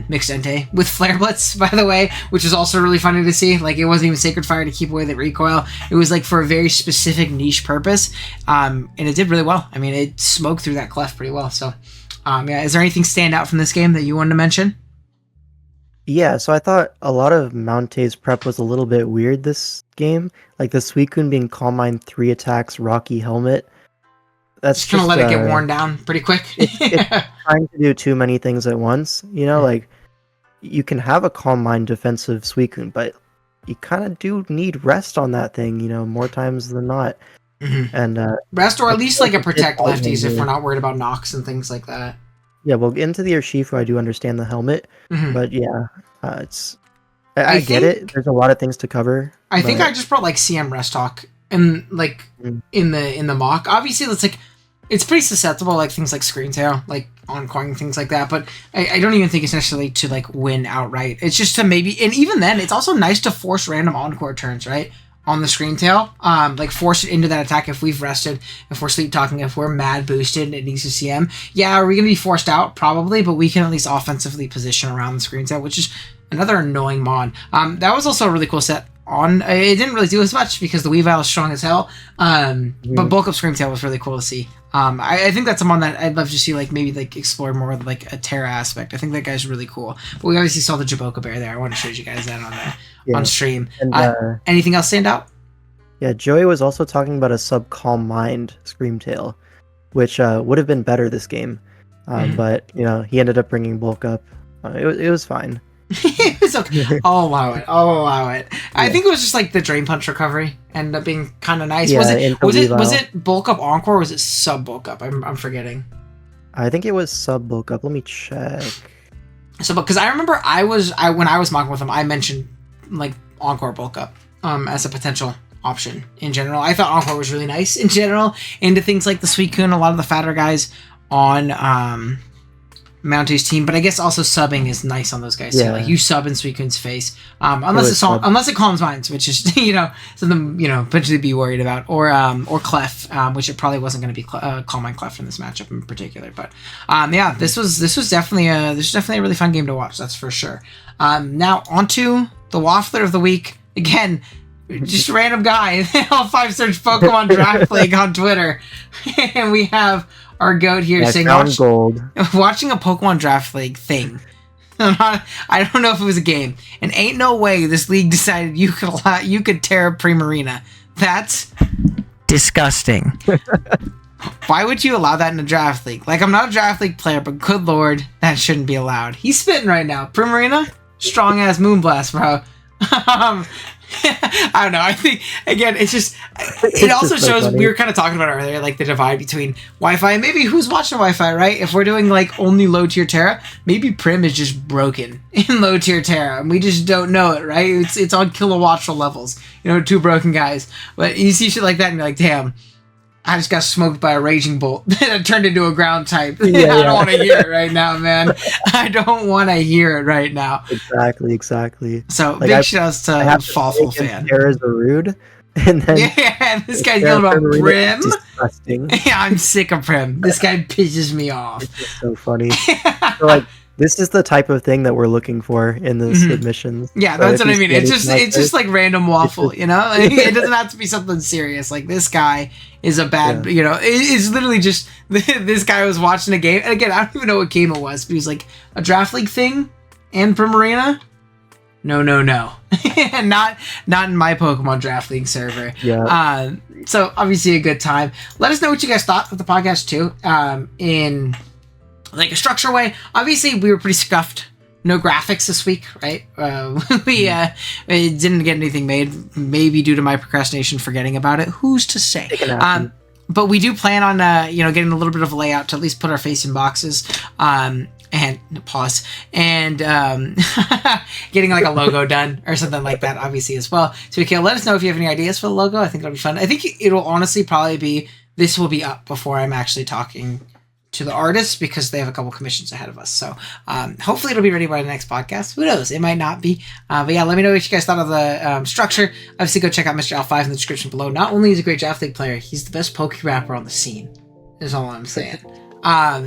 mixed Entei with Flare Blitz, by the way, which was also really funny to see. Like, it wasn't even Sacred Fire to keep away the recoil. It was like for a very specific niche purpose, and it did really well. I mean, it smoked through that clef pretty well. So yeah, is there anything stand out from this game that you wanted to mention? Yeah, so I thought a lot of Mounte's prep was a little bit weird this game. Like the Suicune being Calm Mind 3 attacks, Rocky Helmet. That's just gonna let it get worn down pretty quick. It's trying to do too many things at once. Like you can have a Calm Mind defensive Suicune, but you kind of do need rest on that thing, more times than not. Mm-hmm. And rest, or at least like a protect lefties if we're not worried about knocks and things like that. Yeah, well, into the Urshifu, I do understand the helmet, but yeah, I get it. There's a lot of things to cover. I think I just brought like CM Rest Talk and like in the mock. Obviously, it's pretty susceptible, like things like Screen Tail, like Encoring, things like that. But I don't even think it's necessarily to like win outright. It's just to maybe, and even then, it's also nice to force random Encore turns, right? On the Screen Tail, like force it into that attack if we've rested, if we're sleep talking, if we're mad boosted and it needs to CM. Yeah, are we going to be forced out? Probably, but we can at least offensively position around the Screen Tail, which is another annoying mon. That was also a really cool set on. It didn't really do as much because the Weavile is strong as hell, but Bulk Up Scream Tail was really cool to see. I think that's a mon that I'd love to see, like maybe like explore more of like a Terra aspect. I think that guy's really cool. But we obviously saw the Jaboka Bear there. I want to show you guys that on stream. And, anything else stand out? Yeah, Joey was also talking about a sub Calm Mind Scream Tail, which would have been better this game, but he ended up bringing Bulk Up. It was fine. It was okay. I'll allow it. Yeah. I think it was just like the Drain Punch recovery ended up being kind of nice. Yeah, was it Bulk Up Encore or was it sub Bulk Up? I'm forgetting. I think it was sub Bulk Up. Let me check. So, because I remember when I was mocking with him, I mentioned like Encore Bulk Up as a potential option in general. I thought Encore was really nice in general. Into things like the Suicune, a lot of the fatter guys on Mounties team, but I guess also subbing is nice on those guys too. Yeah. Like you sub in Suikun's face, unless it calms minds, which is something potentially be worried about, or Clef, which it probably wasn't going to be Calm Mind Clef in this matchup in particular. But this was definitely a really fun game to watch. That's for sure. Now onto the Waffler of the week again. Just a random guy. L5 search Pokemon Draft League on Twitter, and we have our goat here saying watching a Pokemon Draft League thing. I don't know if it was a game, and ain't no way this league decided you could tear up Primarina. That's disgusting. Why would you allow that in a Draft League? Like, I'm not a Draft League player, but good lord, that shouldn't be allowed. He's spitting right now. Primarina, strong ass Moonblast, bro. I don't know. I think, again, it also shows, we were kind of talking about earlier, like the divide between Wi-Fi and maybe who's watching Wi-Fi, right? If we're doing like only low tier Terra, maybe Prim is just broken in low tier Terra and we just don't know it, right? It's on kilowattrel levels, two broken guys. But you see shit like that and you're like, damn, I just got smoked by a Raging Bolt that turned into a ground type. I don't want to hear it right now, man. I don't want to hear it right now. Exactly. So big shouts to Fawful fan. Terra's rude, and then this guy's yelling about Prim. Disgusting. Yeah, I'm sick of Prim. This guy pisses me off. It's just so funny. So, this is the type of thing that we're looking for in the submissions. Yeah, that's what I mean. It's just like random waffle, It doesn't have to be something serious. Like, this guy is a bad, it's literally just, this guy was watching a game. And again, I don't even know what game it was, but he was like, a Draft League thing and Primarina? No. And not in my Pokemon Draft League server. Yeah. So, obviously a good time. Let us know what you guys thought of the podcast, too, in like a structure way. Obviously we were pretty scuffed. No graphics this week, right? We didn't get anything made, maybe due to my procrastination forgetting about it. Who's to say? But we do plan on getting a little bit of a layout to at least put our face in boxes, and pause, and getting like a logo done or something like that, obviously, as well. So let us know if you have any ideas for the logo. I think it'll be fun. I think it'll honestly probably be, this will be up before I'm actually talking to the artists, because they have a couple commissions ahead of us. So hopefully it'll be ready by the next podcast. Who knows? It might not be. But yeah, let me know what you guys thought of the structure. Obviously, go check out Mr. L5 in the description below. Not only is he a great Draft League player, he's the best Poke rapper on the scene, is all I'm saying.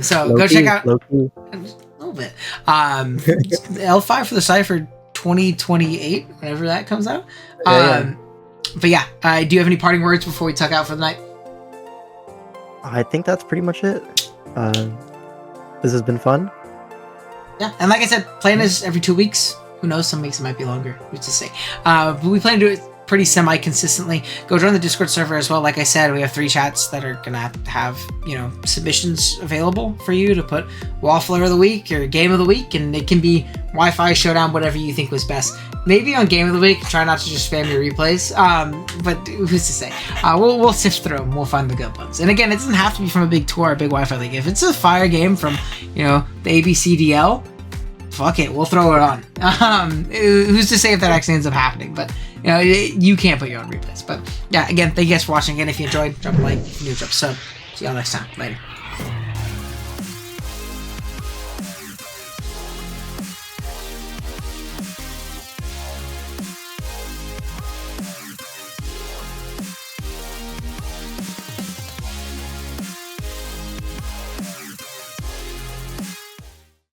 So go check out a little bit. L5 for the Cypher 2028, whenever that comes out. But yeah, do you have any parting words before we tuck out for the night? I think that's pretty much it. This has been fun. Yeah, and like I said, plan is every 2 weeks. Who knows? Some weeks it might be longer. Who's to say? But we plan to do it pretty semi-consistently. Go join the Discord server as well. Like I said, we have 3 chats that are gonna have submissions available for you to put Waffler of the week or Game of the Week, and it can be Wi-Fi, Showdown, whatever you think was best. Maybe on Game of the Week, try not to just spam your replays. But who's to say? We'll sift through them. We'll find the good ones. And again, it doesn't have to be from a big tour or a big Wi-Fi league. If it's a fire game from the ABCDL, fuck it, we'll throw it on. Who's to say if that actually ends up happening? But you can't put your own replays. But yeah, again, thank you guys for watching. Again, if you enjoyed, drop a like. If you're new, drop a sub. See y'all next time. Later.